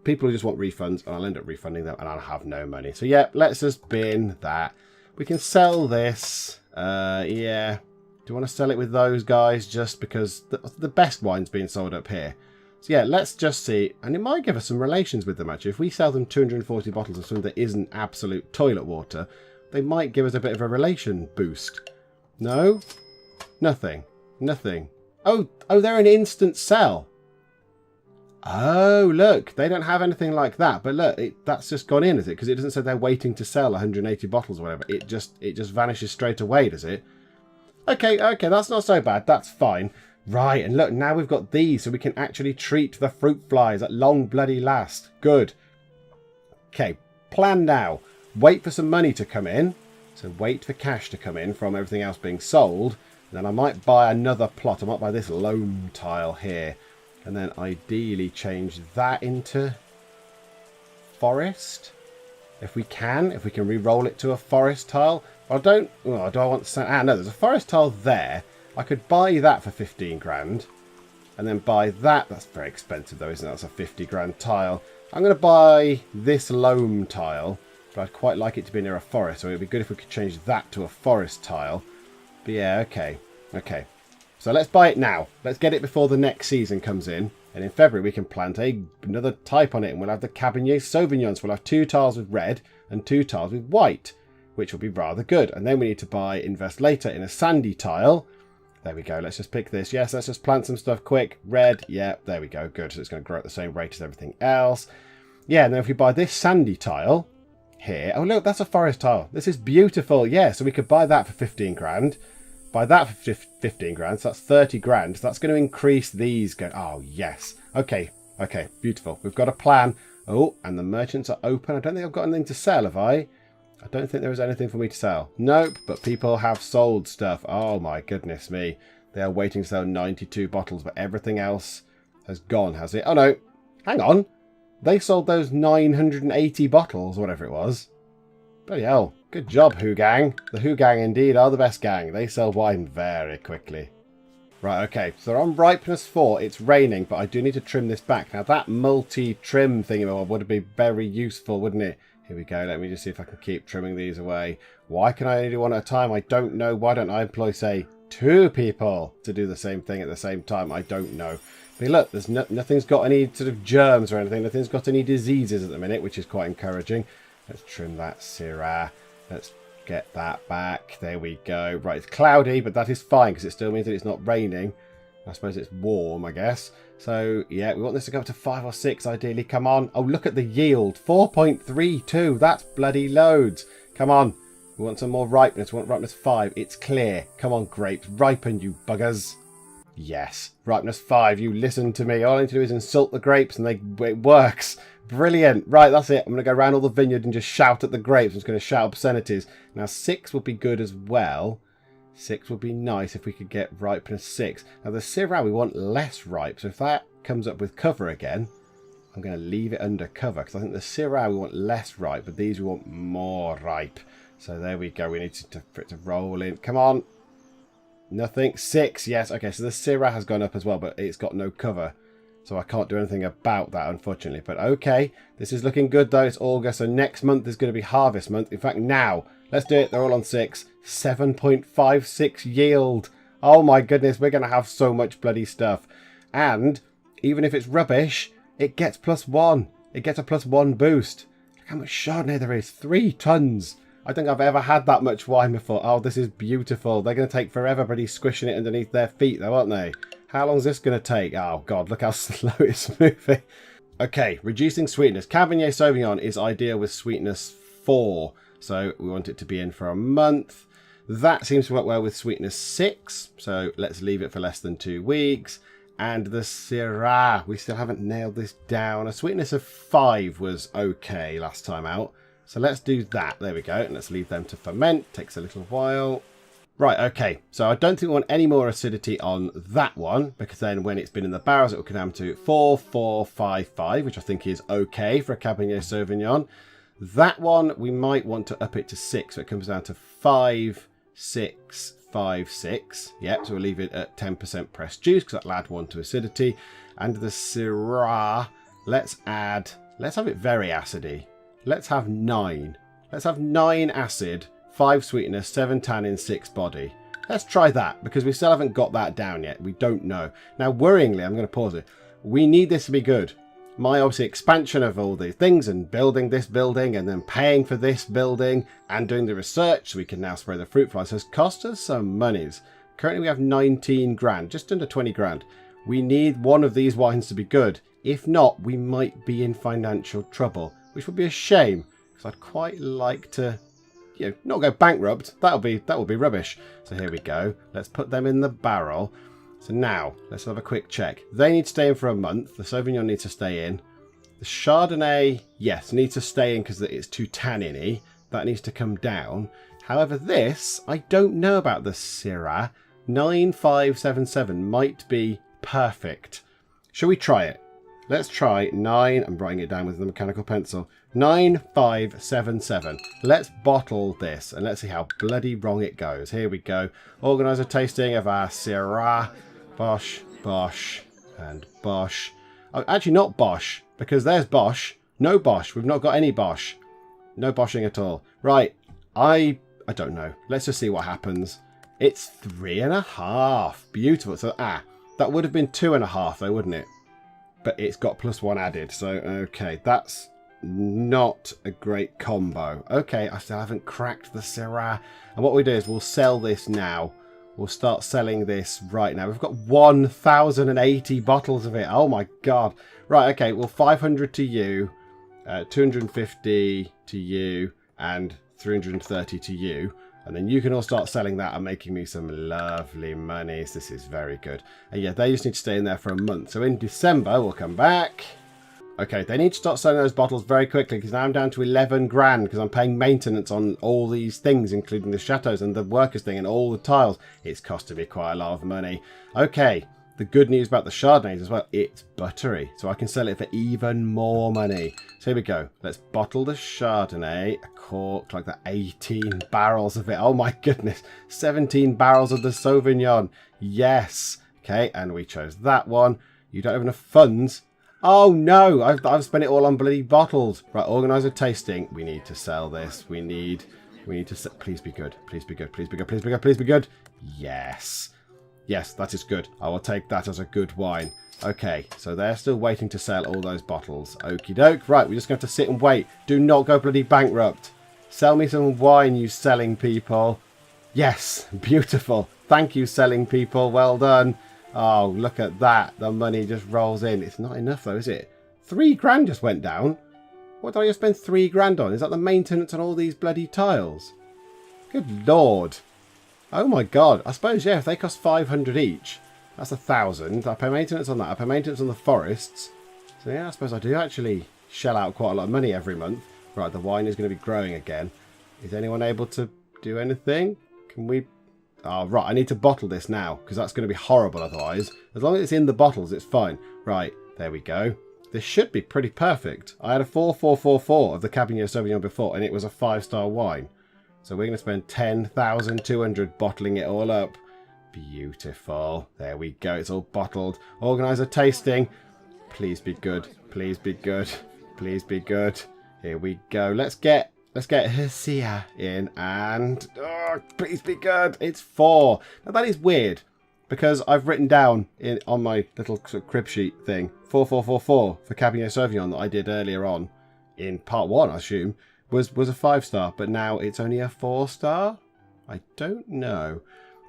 people just want refunds, and I'll end up refunding them, and I'll have no money. So yeah, let's just bin that. We can sell this. Yeah. Do you want to sell it with those guys just because the best wine's being sold up here? So yeah, let's just see. And it might give us some relations with them, actually. If we sell them 240 bottles of something that isn't absolute toilet water, they might give us a bit of a relation boost. No? Nothing. Nothing. Oh, they're an instant sell. Oh, look. They don't have anything like that. But look, that's just gone in, is it? Because it doesn't say they're waiting to sell 180 bottles or whatever. It just vanishes straight away, does it? Okay, that's not so bad. That's fine. Right, and look, now we've got these, so we can actually treat the fruit flies at long bloody last. Good. Okay, plan now. Wait for some money to come in. So wait for cash to come in from everything else being sold. Then I might buy another plot. I might buy this loam tile here. And then ideally change that into forest. If we can re-roll it to a forest tile. I don't... Oh, do I want... no, there's a forest tile there. I could buy that for 15 grand. And then buy that. That's very expensive though, isn't it? That's a 50 grand tile. I'm going to buy this loam tile. But I'd quite like it to be near a forest. So it would be good if we could change that to a forest tile. But yeah, okay. Okay. So let's buy it now. Let's get it before the next season comes in. And in February we can plant another type on it. And we'll have the Cabernet Sauvignon. So we'll have 2 tiles with red and 2 tiles with white, which will be rather good. And then we need to invest later in a sandy tile. There we go. Let's just pick this. Yes, let's just plant some stuff quick. Red. Yeah, there we go. Good. So it's going to grow at the same rate as everything else. Yeah, and then if we buy this sandy tile here. Oh, look, that's a forest tile. This is beautiful. Yeah, so we could buy that for 15 grand. Buy that for 15 grand. So that's 30 grand. So that's going to increase these. Oh, yes. Okay. Okay. Beautiful. We've got a plan. Oh, and the merchants are open. I don't think I've got anything to sell, have I? I don't think there is anything for me to sell. Nope, but people have sold stuff. Oh my goodness me. They are waiting to sell 92 bottles, but everything else has gone, has it? Oh no, hang on. They sold those 980 bottles, whatever it was. Bloody hell. Good job, Who Gang. The Who Gang indeed are the best gang. They sell wine very quickly. Right, okay. So on ripeness 4, it's raining, but I do need to trim this back. Now that multi-trim thing would be very useful, wouldn't it? Here we go. Let me just see if I can keep trimming these away. Why can I only do one at a time? I don't know. Why don't I employ, say, 2 people to do the same thing at the same time? I don't know. But look, there's nothing's got any sort of germs or anything. Nothing's got any diseases at the minute, which is quite encouraging. Let's trim that Syrah. Let's get that back. There we go. Right, it's cloudy, but that is fine because it still means that it's not raining. I suppose it's warm, I guess. So, yeah, we want this to go up to 5 or 6, ideally. Come on. Oh, look at the yield. 4.32. That's bloody loads. Come on. We want some more ripeness. We want ripeness 5. It's clear. Come on, grapes. Ripen, you buggers. Yes. Ripeness 5. You listen to me. All I need to do is insult the grapes and it works. Brilliant. Right, that's it. I'm going to go around all the vineyard and just shout at the grapes. I'm just going to shout obscenities. Now, 6 would be good as well. 6 would be nice if we could get ripeness 6. Now the Syrah we want less ripe, so if that comes up with cover again, I'm going to leave it under cover because I think the Syrah we want less ripe, but these we want more ripe. So there we go. We need for it to roll in. Come on. Nothing. 6. Yes. Okay. So the Syrah has gone up as well, but it's got no cover, so I can't do anything about that, unfortunately. But okay, this is looking good though. It's August, so next month is going to be harvest month. In fact, now. Let's do it. They're all on 6. 7.56 yield. Oh my goodness. We're going to have so much bloody stuff. And even if it's rubbish, it gets +1. It gets a +1 boost. Look how much Chardonnay there is. 3 tons. I don't think I've ever had that much wine before. Oh, this is beautiful. They're going to take forever bloody squishing it underneath their feet though, aren't they? How long is this going to take? Oh God, look how slow it's moving. Okay, reducing sweetness. Cabernet Sauvignon is ideal with sweetness 4. So we want it to be in for a month. That seems to work well with sweetness 6. So let's leave it for less than 2 weeks. And the Syrah, we still haven't nailed this down. A sweetness of 5 was okay last time out. So let's do that. There we go. And let's leave them to ferment. Takes a little while. Right, okay. So I don't think we want any more acidity on that one, because then when it's been in the barrels, it will come down to 4,455, which I think is okay for a Cabernet Sauvignon. That one, we might want to up it to 6, so it comes down to 5,656. Yep, so we'll leave it at 10% pressed juice, because that'll add 1 to acidity. And the Syrah, let's have it very acidy. Let's have 9. Let's have 9 acid, 5 sweetness, 7 tannin, 6 body. Let's try that, because we still haven't got that down yet. We don't know. Now, worryingly, I'm going to pause it. We need this to be good. My, obviously, expansion of all these things and building this building and then paying for this building and doing the research so we can now spray the fruit flies has cost us some monies. Currently, we have 19 grand, just under 20 grand. We need one of these wines to be good. If not, we might be in financial trouble, which would be a shame, because I'd quite like to, not go bankrupt. That would be rubbish. So here we go. Let's put them in the barrel. So now, let's have a quick check. They need to stay in for a month. The Sauvignon needs to stay in. The Chardonnay, yes, needs to stay in because it's too tannin-y. That needs to come down. However, this, I don't know about the Syrah. 9577 might be perfect. Shall we try it? Let's try 9. I'm writing it down with the mechanical pencil. 9577. Let's bottle this and let's see how bloody wrong it goes. Here we go. Organise a tasting of our Syrah. Bosh, Bosh, and Bosh. Oh, actually not Bosh, because there's Bosh. No Bosh. We've not got any Bosh. No Boshing at all. Right. I don't know. Let's just see what happens. It's 3.5. Beautiful. So, that would have been 2.5 though, wouldn't it? But it's got +1 added. So, okay. That's not a great combo. Okay, I still haven't cracked the Syrah. And what we do is we'll sell this now. We'll start selling this right now. We've got 1,080 bottles of it. Oh my god. Right, okay. Well, 500 to you, 250 to you, and 330 to you. And then you can all start selling that and making me some lovely monies. This is very good. And yeah, they just need to stay in there for a month. So in December, we'll come back. Okay, they need to start selling those bottles very quickly because now I'm down to 11 grand because I'm paying maintenance on all these things, including the chateaus and the workers thing and all the tiles. It's costing me quite a lot of money. Okay, the good news about the Chardonnays as well, it's buttery, so I can sell it for even more money. So here we go. Let's bottle the Chardonnay, a cork like that, 18 barrels of it. Oh my goodness, 17 barrels of the Sauvignon. Yes. Okay, and we chose that one. You don't have enough funds. Oh no, I've spent it all on bloody bottles. Right, organise a tasting. We need to sell this. We need to sell. Please be good. Please be good. Please be good. Please be good. Please be good. Yes. Yes, that is good. I will take that as a good wine. Okay, so they're still waiting to sell all those bottles. Okie doke. Right, we're just going to have to sit and wait. Do not go bloody bankrupt. Sell me some wine, you selling people. Yes, beautiful. Thank you, selling people. Well done. Oh, look at that. The money just rolls in. It's not enough though, is it? 3 grand just went down. What did I just spend 3 grand on? Is that the maintenance on all these bloody tiles? Good lord. Oh my god. I suppose, yeah, if they cost 500 each, that's 1,000. I pay maintenance on that. I pay maintenance on the forests. So yeah, I suppose I do actually shell out quite a lot of money every month. Right, the wine is going to be growing again. Is anyone able to do anything? Can we... Oh, right, I need to bottle this now, because that's going to be horrible otherwise. As long as it's in the bottles, it's fine. Right, there we go. This should be pretty perfect. I had a 4444 of the Cabernet Sauvignon before, and it was a 5-star wine. So we're going to spend 10,200 bottling it all up. Beautiful. There we go. It's all bottled. Organise a tasting. Please be good. Please be good. Please be good. Here we go. Let's get Hercia in, and oh, please be good. It's 4. Now that is weird because I've written down on my little sort of crib sheet thing 4444 for Cabernet Sauvignon that I did earlier on in part 1. I assume was a 5-star, but now it's only a 4-star. I don't know.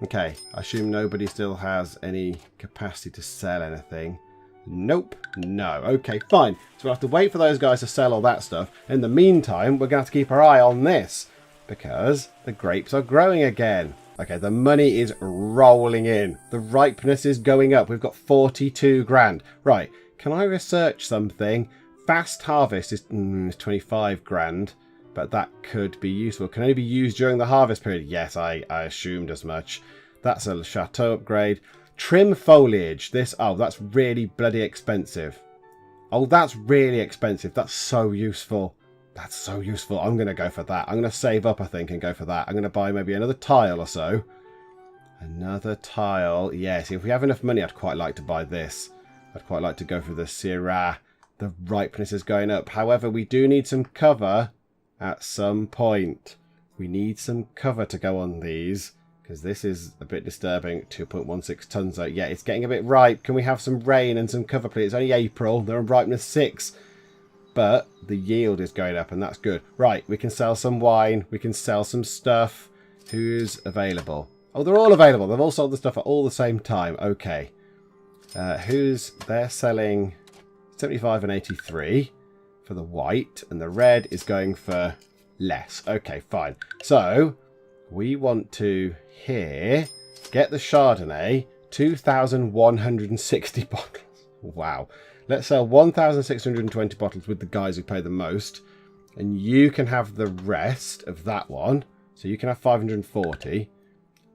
Okay, I assume nobody still has any capacity to sell anything. Nope. No. Okay, fine. So we'll have to wait for those guys to sell all that stuff. In the meantime, we're going to have to keep our eye on this because the grapes are growing again. Okay, the money is rolling in. The ripeness is going up. We've got 42 grand. Right, can I research something? Fast harvest is 25 grand. but that could be useful. Can only be used during the harvest period. Yes, I assumed as much. That's a chateau upgrade. Trim foliage. This, oh, that's really bloody expensive. Oh, that's really expensive. That's so useful. That's so useful. I'm going to go for that. I'm going to save up, I think, and go for that. I'm going to buy maybe another tile or so. Another tile. Yes, if we have enough money, I'd quite like to buy this. I'd quite like to go for the Syrah. The ripeness is going up. However, we do need some cover at some point. We need some cover to go on these, because this is a bit disturbing. 2.16 tons though. Yeah, it's getting a bit ripe. Can we have some rain and some cover, please? It's only April. They're on ripeness 6. But the yield is going up, and that's good. Right, we can sell some wine. We can sell some stuff. Who's available? Oh, they're all available. They've all sold the stuff at all the same time. Okay. They're selling 75 and 83 for the white, and the red is going for less. Okay, fine. So we want to here get the Chardonnay, 2,160 bottles. Wow. Let's sell 1,620 bottles with the guys who pay the most, and you can have the rest of that one. So you can have 540.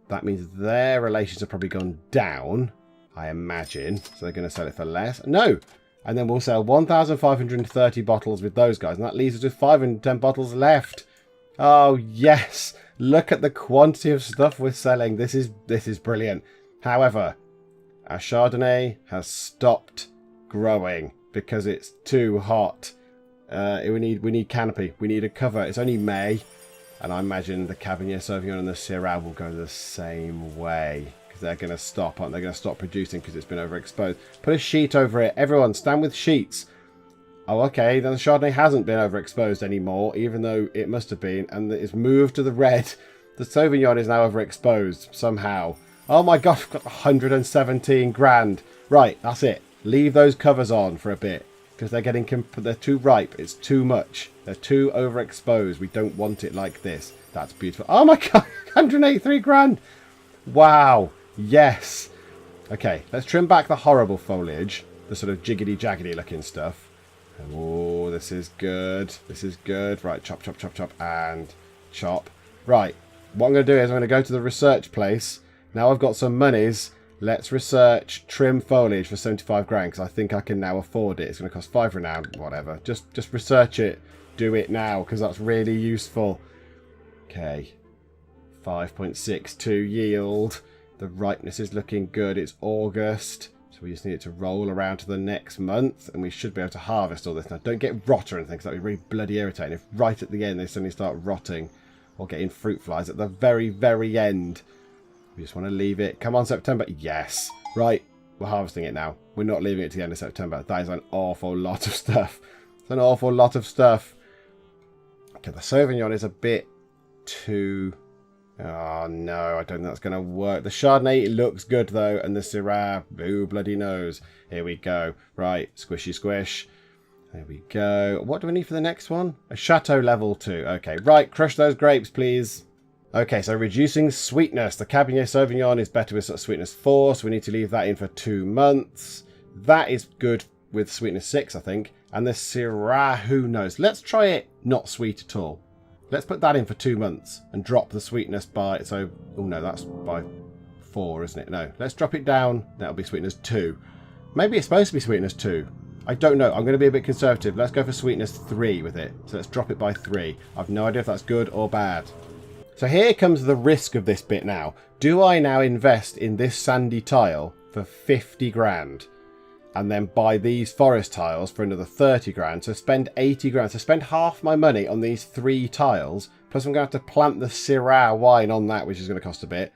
That means their relations have probably gone down, I imagine. So they're going to sell it for less. No! And then we'll sell 1,530 bottles with those guys. And that leaves us with 510 bottles left. Oh, yes! Look at the quantity of stuff we're selling. This is brilliant. However, our Chardonnay has stopped growing because it's too hot. We need canopy. We need a cover. It's only May. And I imagine the Cabernet Sauvignon and the Syrah will go the same way. Because they're going to stop, aren't they? They're going to stop producing because it's been overexposed. Put a sheet over it. Everyone, stand with sheets. Oh, okay. Then the Chardonnay hasn't been overexposed anymore, even though it must have been. And it's moved to the red. The Sauvignon is now overexposed somehow. Oh my gosh, we've got 117 grand. Right, that's it. Leave those covers on for a bit. Because they're too ripe. It's too much. They're too overexposed. We don't want it like this. That's beautiful. Oh my god, 183 grand. Wow. Yes. Okay, let's trim back the horrible foliage. The sort of jiggity-jaggedy looking stuff. Oh, this is good. This is good. Right, chop, chop, chop, chop, and chop. Right, what I'm going to do is I'm going to go to the research place. Now I've got some monies. Let's research trim foliage for 75 grand, because I think I can now afford it. It's going to cost 5 renown, whatever. Just research it. Do it now, because that's really useful. Okay. 5.62 yield. The ripeness is looking good. It's August. So we just need it to roll around to the next month, and we should be able to harvest all this. Now, don't get rot or anything, because that would be really bloody irritating. If right at the end they suddenly start rotting or getting fruit flies at the very, very end. We just want to leave it. Come on, September. Yes. Right. We're harvesting it now. We're not leaving it to the end of September. That is an awful lot of stuff. It's an awful lot of stuff. Okay, the Sauvignon is a bit too... Oh, no. I don't think that's going to work. The Chardonnay looks good, though. And the Syrah, who bloody knows. Here we go. Right. Squishy squish. There we go. What do we need for the next one? A Chateau level 2. Okay. Right. Crush those grapes, please. Okay, so reducing sweetness. The Cabernet Sauvignon is better with sort of sweetness 4, so we need to leave that in for 2 months. That is good with sweetness 6, I think. And the Syrah, who knows? Let's try it not sweet at all. Let's put that in for 2 months and drop the sweetness by... So, oh no, that's by 4, isn't it? No, let's drop it down. That'll be sweetness 2. Maybe it's supposed to be sweetness 2. I don't know. I'm going to be a bit conservative. Let's go for sweetness 3 with it. So let's drop it by 3. I've no idea if that's good or bad. So here comes the risk of this bit now. Do I now invest in this sandy tile for 50 grand and then buy these forest tiles for another 30 grand? So spend 80 grand. So spend half my money on these 3 tiles. Plus I'm going to have to plant the Syrah wine on that, which is going to cost a bit.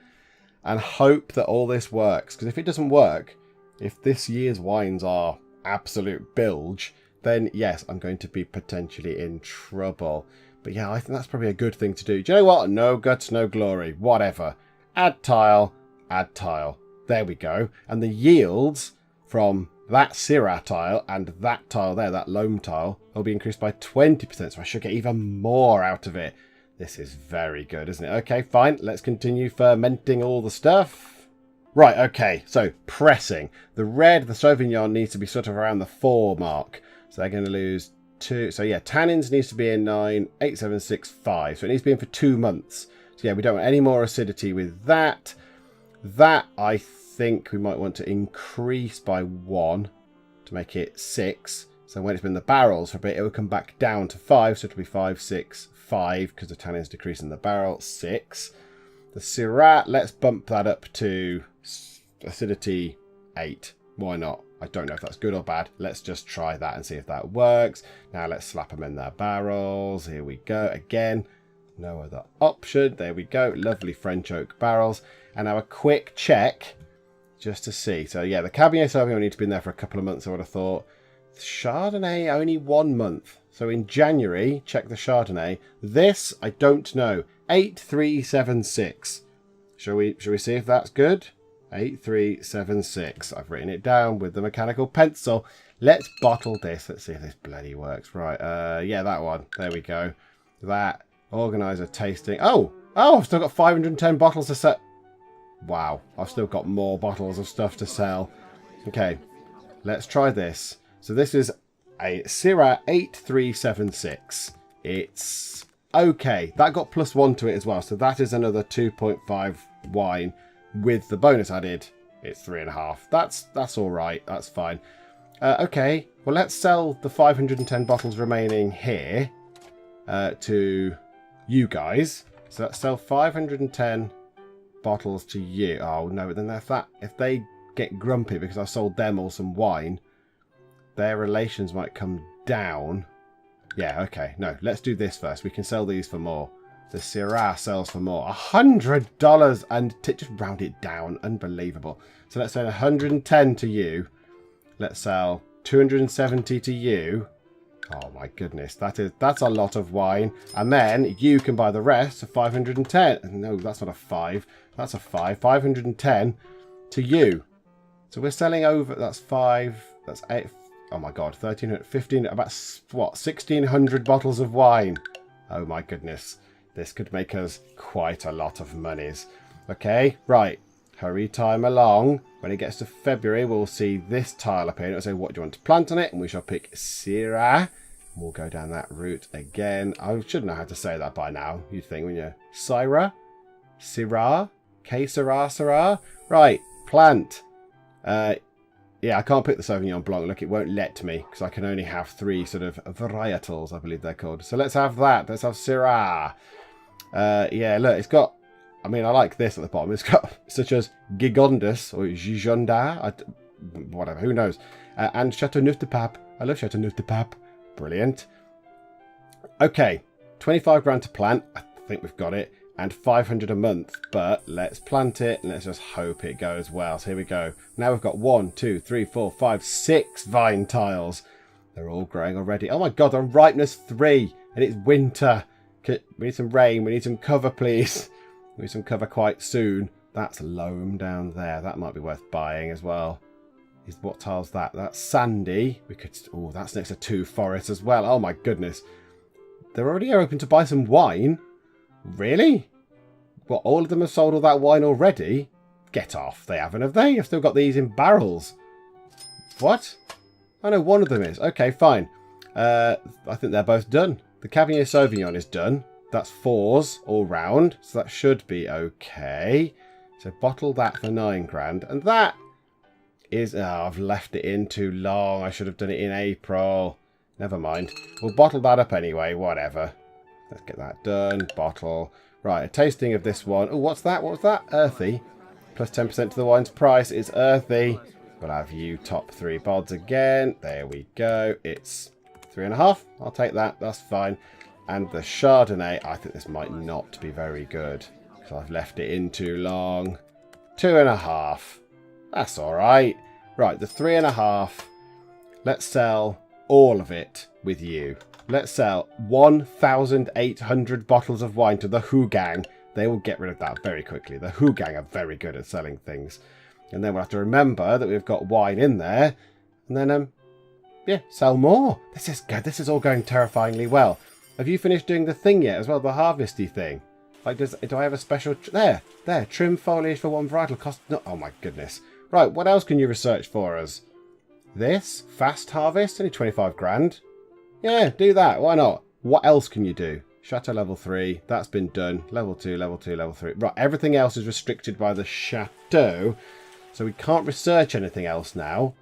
And hope that all this works. Because if it doesn't work, if this year's wines are absolute bilge, then yes, I'm going to be potentially in trouble. But yeah, I think that's probably a good thing to do. Do you know what? No guts, no glory. Whatever. Add tile. Add tile. There we go. And the yields from that Syrah tile and that tile there, that loam tile, will be increased by 20%. So I should get even more out of it. This is very good, isn't it? Okay, fine. Let's continue fermenting all the stuff. Right, okay. So pressing. The red, the Sauvignon, needs to be sort of around the 4 mark. So they're going to lose 2. So yeah, tannins needs to be in 9, 8, 7, 6, 5. So it needs to be in for 2 months. So yeah, we don't want any more acidity with that. That I think we might want to increase by 1 to make it 6. So when it's been in the barrels for a bit, it will come back down to 5. So it'll be 5, 6, 5 because the tannins decrease in the barrel. 6. The Syrah, let's bump that up to acidity 8. Why not? I don't know if that's good or bad. Let's just try that and see if that works. Now let's slap them in their barrels. Here we go. Again, no other option. There we go. Lovely French oak barrels. And now a quick check just to see. So yeah, the Cabernet Sauvignon needs to be in there for a couple of months, I would have thought. The Chardonnay, only 1 month. So in January, check the Chardonnay. This, I don't know. 8376. Shall we see if that's good? 8376. I've written it down with the mechanical pencil. Let's bottle this. Let's see if this bloody works. Right. Yeah, that one. There we go. That. Organizer tasting. Oh, I've still got 510 bottles to sell. Wow. I've still got more bottles of stuff to sell. Okay. Let's try this. So this is a Syrah 8376. It's okay. That got +1 to it as well. So that is another 2.5 wine. With the bonus added, it's 3.5. That's all right. That's fine. Okay. Well, let's sell the 510 bottles remaining here to you guys. So let's sell 510 bottles to you. Oh no! But then if they get grumpy because I sold them all some wine, their relations might come down. Yeah. Okay. No. Let's do this first. We can sell these for more. The Syrah sells for more. $100 and just round it down. Unbelievable. So let's sell 110 to you. Let's sell 270 to you. Oh my goodness. That's a lot of wine. And then you can buy the rest for 510. No, that's not a 5. That's a 5. 510 to you. So we're selling over. That's 5. That's 8. Oh my God. 13, 15. About what? 1,600 bottles of wine. Oh my goodness. This could make us quite a lot of monies. Okay, right. Hurry time along. When it gets to February, we'll see this tile appear. It'll say, what do you want to plant on it? And we shall pick Syrah. We'll go down that route again. I should know how to say that by now, you'd think, wouldn't you? Syrah? Syrah? Syrah? Right, plant. Yeah, I can't pick the Sauvignon Blanc. Look, it won't let me because I can only have 3 sort of varietals, I believe they're called. So let's have that. Let's have Syrah. Yeah, look, it's got... I mean, I like this at the bottom. It's got such as Gigondus or Gigonda. Whatever, who knows. And Chateauneuf-du-Pape. I love Chateauneuf-du-Pape. Brilliant. Okay, 25 grand to plant. I think we've got it. And 500 a month, but let's plant it and let's just hope it goes well. So here we go. Now we've got 1, 2, 3, 4, 5, 6 vine tiles. They're all growing already. Oh my God, they're on ripeness 3 and it's winter. We need some rain. We need some cover, please. We need some cover quite soon. That's loam down there. That might be worth buying as well. What tile's that? That's sandy. We could... Oh, that's next to 2 forests as well. Oh my goodness. They're already open to buy some wine. Really? What, all of them have sold all that wine already? Get off. They haven't, have they? I've still got these in barrels. What? I know one of them is. Okay, fine. I think they're both done. The Cabernet Sauvignon is done. That's 4s all round. So that should be okay. So bottle that for 9 grand. And that is... Oh, I've left it in too long. I should have done it in April. Never mind. We'll bottle that up anyway. Whatever. Let's get that done. Bottle. Right, a tasting of this one. Oh, what's that? What was that? Earthy. Plus 10% to the wine's price. It's earthy. We'll have you top 3 bods again. There we go. It's 3.5. I'll take that. That's fine. And the Chardonnay, I think this might not be very good because I've left it in too long. 2.5. That's all right. Right, the 3.5. Let's sell all of it with you. Let's sell 1,800 bottles of wine to the Who Gang. They will get rid of that very quickly. The Who Gang are very good at selling things. And then we'll have to remember that we've got wine in there. And then, yeah, sell more. This is good. This is all going terrifyingly well. Have you finished doing the thing yet as well? The harvesty thing? Like, do I have a special... There. Trim foliage for 1 varietal cost... No, oh my goodness. Right, what else can you research for us? This? Fast harvest? Only 25 grand. Yeah, do that. Why not? What else can you do? Chateau level 3. That's been done. Level 2, level 2, level 3. Right, everything else is restricted by the chateau. So we can't research anything else now.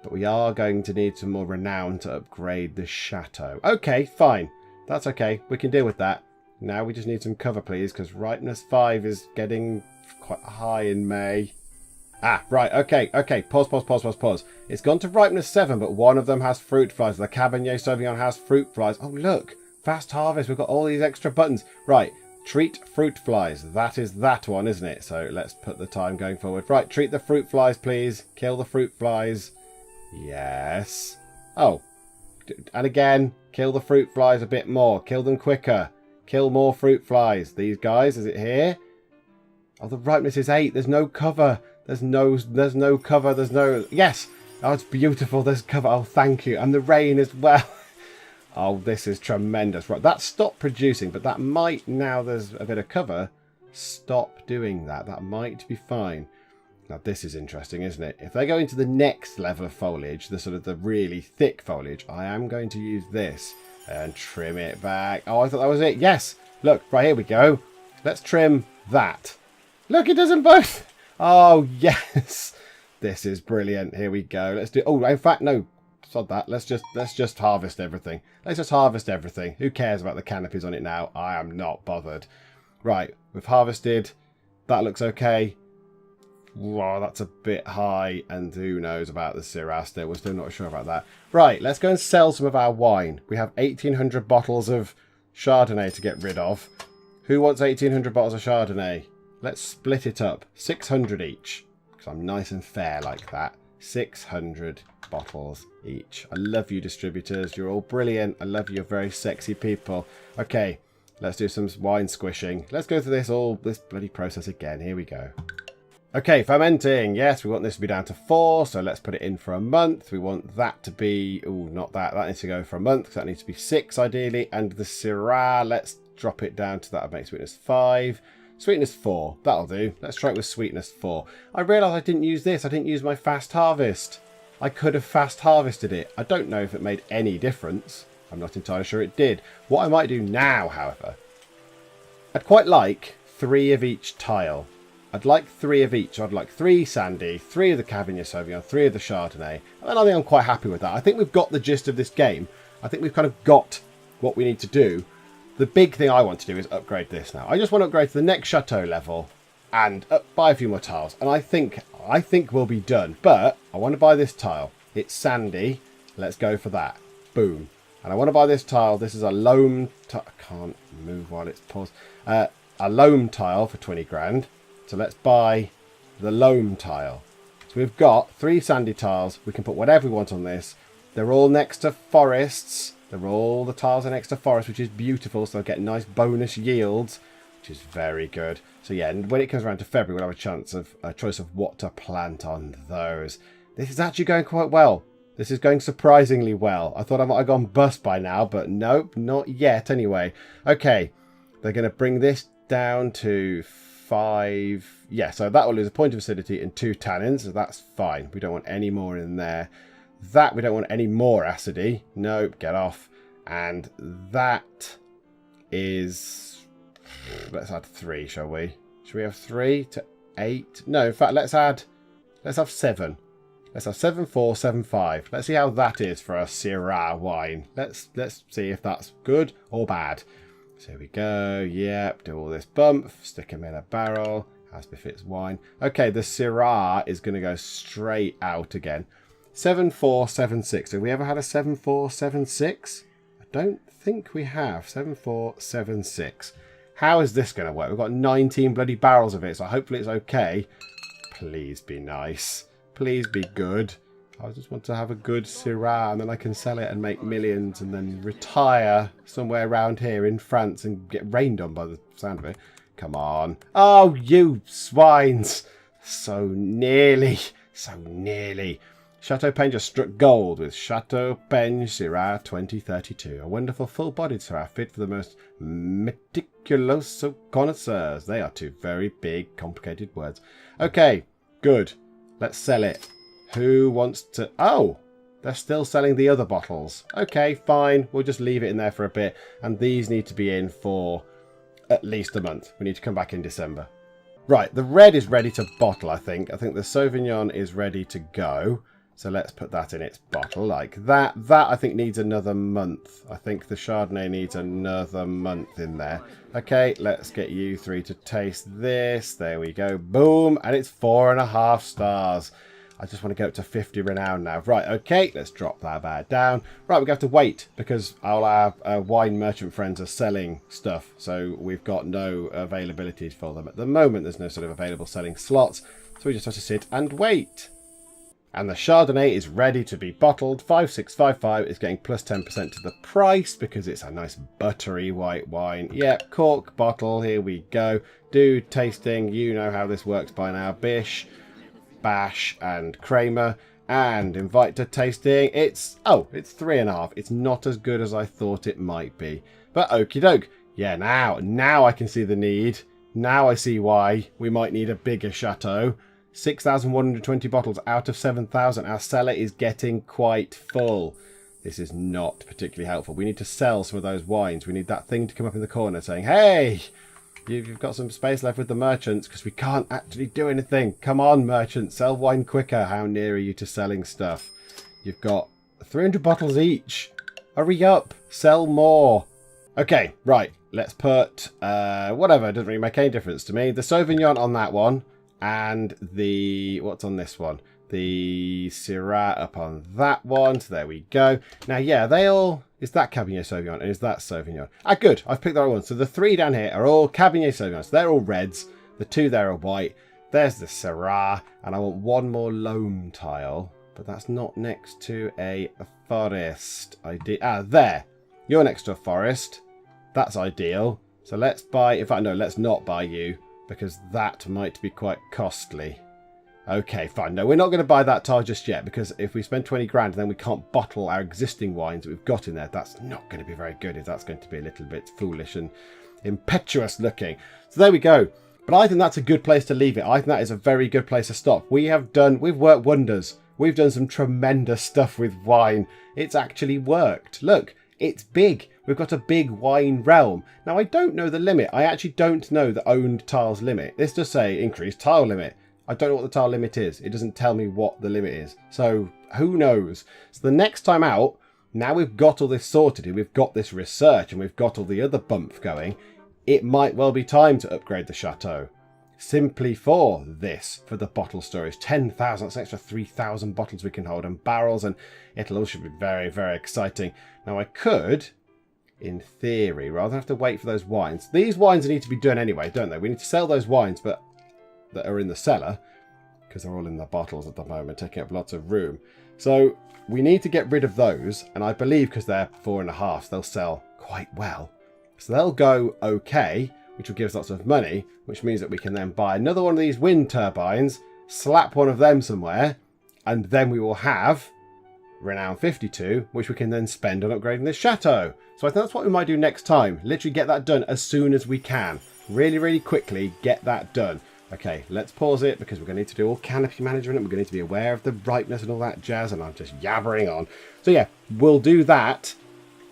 But we are going to need some more renown to upgrade the chateau. Okay, fine. That's okay. We can deal with that. Now we just need some cover, please, because ripeness 5 is getting quite high in May. Ah, right, okay. Pause. It's gone to ripeness 7, but one of them has fruit flies. The Cabernet Sauvignon has fruit flies. Oh, look. Fast harvest. We've got all these extra buttons. Right, treat fruit flies. That is that one, isn't it? So let's put the time going forward. Right, treat the fruit flies, please. Kill the fruit flies. Yes. Oh, and again, kill the fruit flies a bit more. Kill them quicker. Kill more fruit flies. These guys, is it here? Oh, the ripeness is 8. There's no cover. There's no cover. There's no... Yes. Oh, it's beautiful. There's cover. Oh, thank you. And the rain as well. Oh, this is tremendous. Right, that stopped producing, but that might, now there's a bit of cover, stop doing that. That might be fine. Now, this is interesting, isn't it? If they go into the next level of foliage, the sort of the really thick foliage, I am going to use this and trim it back. Oh, I thought that was it. Yes. Look, right, here we go. Let's trim that. Look, it does them both. Oh, yes. This is brilliant. Here we go. Let's do... Oh, in fact, no. Sod that. Let's just harvest everything. Let's just harvest everything. Who cares about the canopies on it now? I am not bothered. Right, we've harvested. That looks okay. Wow, that's a bit high. And who knows about the Syrah still. We're still not sure about that. Right, let's go and sell some of our wine. We have 1,800 bottles of Chardonnay to get rid of. Who wants 1,800 bottles of Chardonnay? Let's split it up. 600 each. Because I'm nice and fair like that. 600 bottles each. I love you, distributors. You're all brilliant. I love you. You're very sexy people. Okay, let's do some wine squishing. Let's go through this bloody process again. Here we go. Okay, fermenting. Yes, we want this to be down to 4, so let's put it in for a month. We want that to be... Oh, not that. That needs to go for a month, because that needs to be 6, ideally. And the Syrah, let's drop it down to that. I'll make sweetness 5. Sweetness 4. That'll do. Let's try it with sweetness 4. I realised I didn't use this. I didn't use my fast harvest. I could have fast harvested it. I don't know if it made any difference. I'm not entirely sure it did. What I might do now, however, I'd quite like 3 of each tile. I'd like 3 of each. I'd like 3 Sandy, 3 of the Cabernet Sauvignon, 3 of the Chardonnay. And I think I'm quite happy with that. I think we've got the gist of this game. I think we've kind of got what we need to do. The big thing I want to do is upgrade this now. I just want to upgrade to the next chateau level and buy a few more tiles. And I think we'll be done. But I want to buy this tile. It's sandy. Let's go for that. Boom. And I want to buy this tile. This is a loam tile. I can't move while it's paused. A loam tile for 20 grand. So let's buy the loam tile. So we've got 3 sandy tiles. We can put whatever we want on this. They're all next to forests. All the tiles are next to forests, which is beautiful. So they'll get nice bonus yields, which is very good. So yeah, and when it comes around to February, we'll have a choice of what to plant on those. This is actually going quite well. This is going surprisingly well. I thought I might have gone bust by now, but nope, not yet anyway. Okay, they're going to bring this down to 5. Yeah, so that will lose a point of acidity and 2 tannins. So that's fine. We don't want any more in there. That we don't want any more acidity. Nope, get off. And that is... Let's add 3, shall we? Should we have 3 to 8? No, in fact, let's have 7. Let's have 7, 4, 7, 5. Let's see how that is for a Syrah wine. Let's see if that's good or bad. So here we go. Yep, do all this bump. Stick them in a barrel. As befits wine. Okay, the Syrah is going to go straight out again. 7476. Have we ever had a 7476? I don't think we have. 7476. How is this going to work? We've got 19 bloody barrels of it, so hopefully it's okay. Please be nice. Please be good. I just want to have a good Syrah, and then I can sell it and make millions, and then retire somewhere around here in France and get rained on by the sound of it. Come on. Oh, you swines. So nearly. So nearly. Chateau Penge struck gold with Chateau Penge Syrah 2032. A wonderful full-bodied Syrah fit for the most meticulous of connoisseurs. They are 2 very big, complicated words. Okay, good. Let's sell it. Who wants to... Oh, They're still selling the other bottles. Okay, fine. We'll just leave it in there for a bit. And these need to be in for at least a month. We need to come back in December. Right, the red is ready to bottle, I think. I think the Sauvignon is ready to go. So let's put that in its bottle like that. That, I think, needs another month. I think the Chardonnay needs another month in there. Okay, let's get you three to taste this. There we go. Boom. And it's 4.5 stars. I just want to go up to 50 renown now. Right, okay, let's drop that bad down. Right, we're going to have to wait because all our wine merchant friends are selling stuff. So we've got no availability for them at the moment. There's no sort of available selling slots. So we just have to sit and wait. And the Chardonnay is ready to be bottled. 5655 is getting plus 10% to the price because it's a nice buttery white wine. Yep, cork, bottle, here we go. Do tasting, you know how this works by now. Bish, Bash and Kramer. And invite to tasting. It's 3.5. It's not as good as I thought it might be. But okie doke. Yeah, now I can see the need. Now I see why we might need a bigger chateau. 6,120 bottles out of 7,000. Our cellar is getting quite full. This is not particularly helpful. We need to sell some of those wines. We need that thing to come up in the corner saying, hey, you've got some space left with the merchants because we can't actually do anything. Come on, merchants, sell wine quicker. How near are you to selling stuff? You've got 300 bottles each. Hurry up. Sell more. Okay, right. Let's put, whatever. It doesn't really make any difference to me. The Sauvignon on that one. And the, what's on this one? The Syrah up on that one. So there we go. Now, yeah, they all, is that Cabernet Sauvignon and is that Sauvignon? Ah, good. I've picked the right one. So the three down here are all Cabernet Sauvignon. So they're all reds. The two there are white. There's the Syrah. And I want one more loam tile. But that's not next to a forest. There. You're next to a forest. That's ideal. So let's buy, in fact, no, let's not buy you. Because that might be quite costly. Okay, fine. No, we're not going to buy that tile just yet. Because if we spend 20 grand and then we can't bottle our existing wines that we've got in there, that's not going to be very good. That's going to be a little bit foolish and impetuous looking. So there we go. But I think that's a good place to leave it. I think that is a very good place to stop. We've worked wonders. We've done some tremendous stuff with wine. It's actually worked. Look, it's big. We've got a big wine realm. Now, I don't know the limit. I actually don't know the owned tiles limit. This does say increased tile limit. I don't know what the tile limit is. It doesn't tell me what the limit is. So, who knows? So, the next time out, now we've got all this sorted, and we've got this research, and we've got all the other bump going, it might well be time to upgrade the chateau. Simply for this, for the bottle storage. 10,000, that's an extra 3,000 bottles we can hold, and barrels, and it'll all should be very, very exciting. Now, I could, in theory, rather than have to wait for those wines. These wines need to be done anyway, don't they? We need to sell those wines but that are in the cellar because they're all in the bottles at the moment, taking up lots of room. So we need to get rid of those, and I believe because they're 4.5, they'll sell quite well. So they'll go okay, which will give us lots of money, which means that we can then buy another one of these wind turbines, slap one of them somewhere, and then we will have Renown 52, which we can then spend on upgrading this chateau. So I think that's what we might do next time. Literally get that done as soon as we can. Really, really quickly get that done. Okay, let's pause it because we're going to need to do all canopy management. We're going to need to be aware of the ripeness and all that jazz, and I'm just yabbering on. So yeah, we'll do that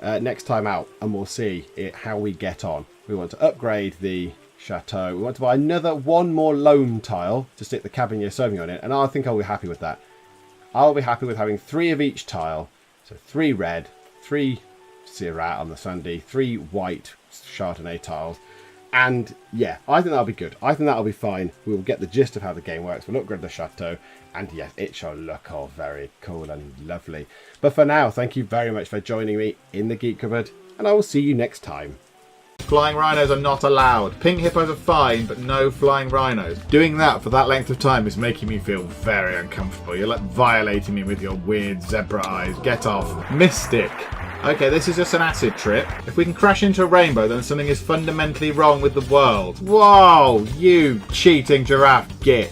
next time out, and we'll see how we get on. We want to upgrade the chateau. We want to buy one more loam tile to stick the Cabernet Sauvignon in, and I think I'll be happy with that. I'll be happy with having 3 of each tile. So 3 red, 3 Syrah on the Sunday, 3 white Chardonnay tiles. And yeah, I think that'll be good. I think that'll be fine. We'll get the gist of how the game works. We'll upgrade the chateau. And yes, it shall look all very cool and lovely. But for now, thank you very much for joining me in the Geek Cupboard. And I will see you next time. Flying rhinos are not allowed. Pink hippos are fine, but no flying rhinos. Doing that for that length of time is making me feel very uncomfortable. You're like violating me with your weird zebra eyes. Get off. Mystic. Okay, this is just an acid trip. If we can crash into a rainbow, then something is fundamentally wrong with the world. Whoa, you cheating giraffe git.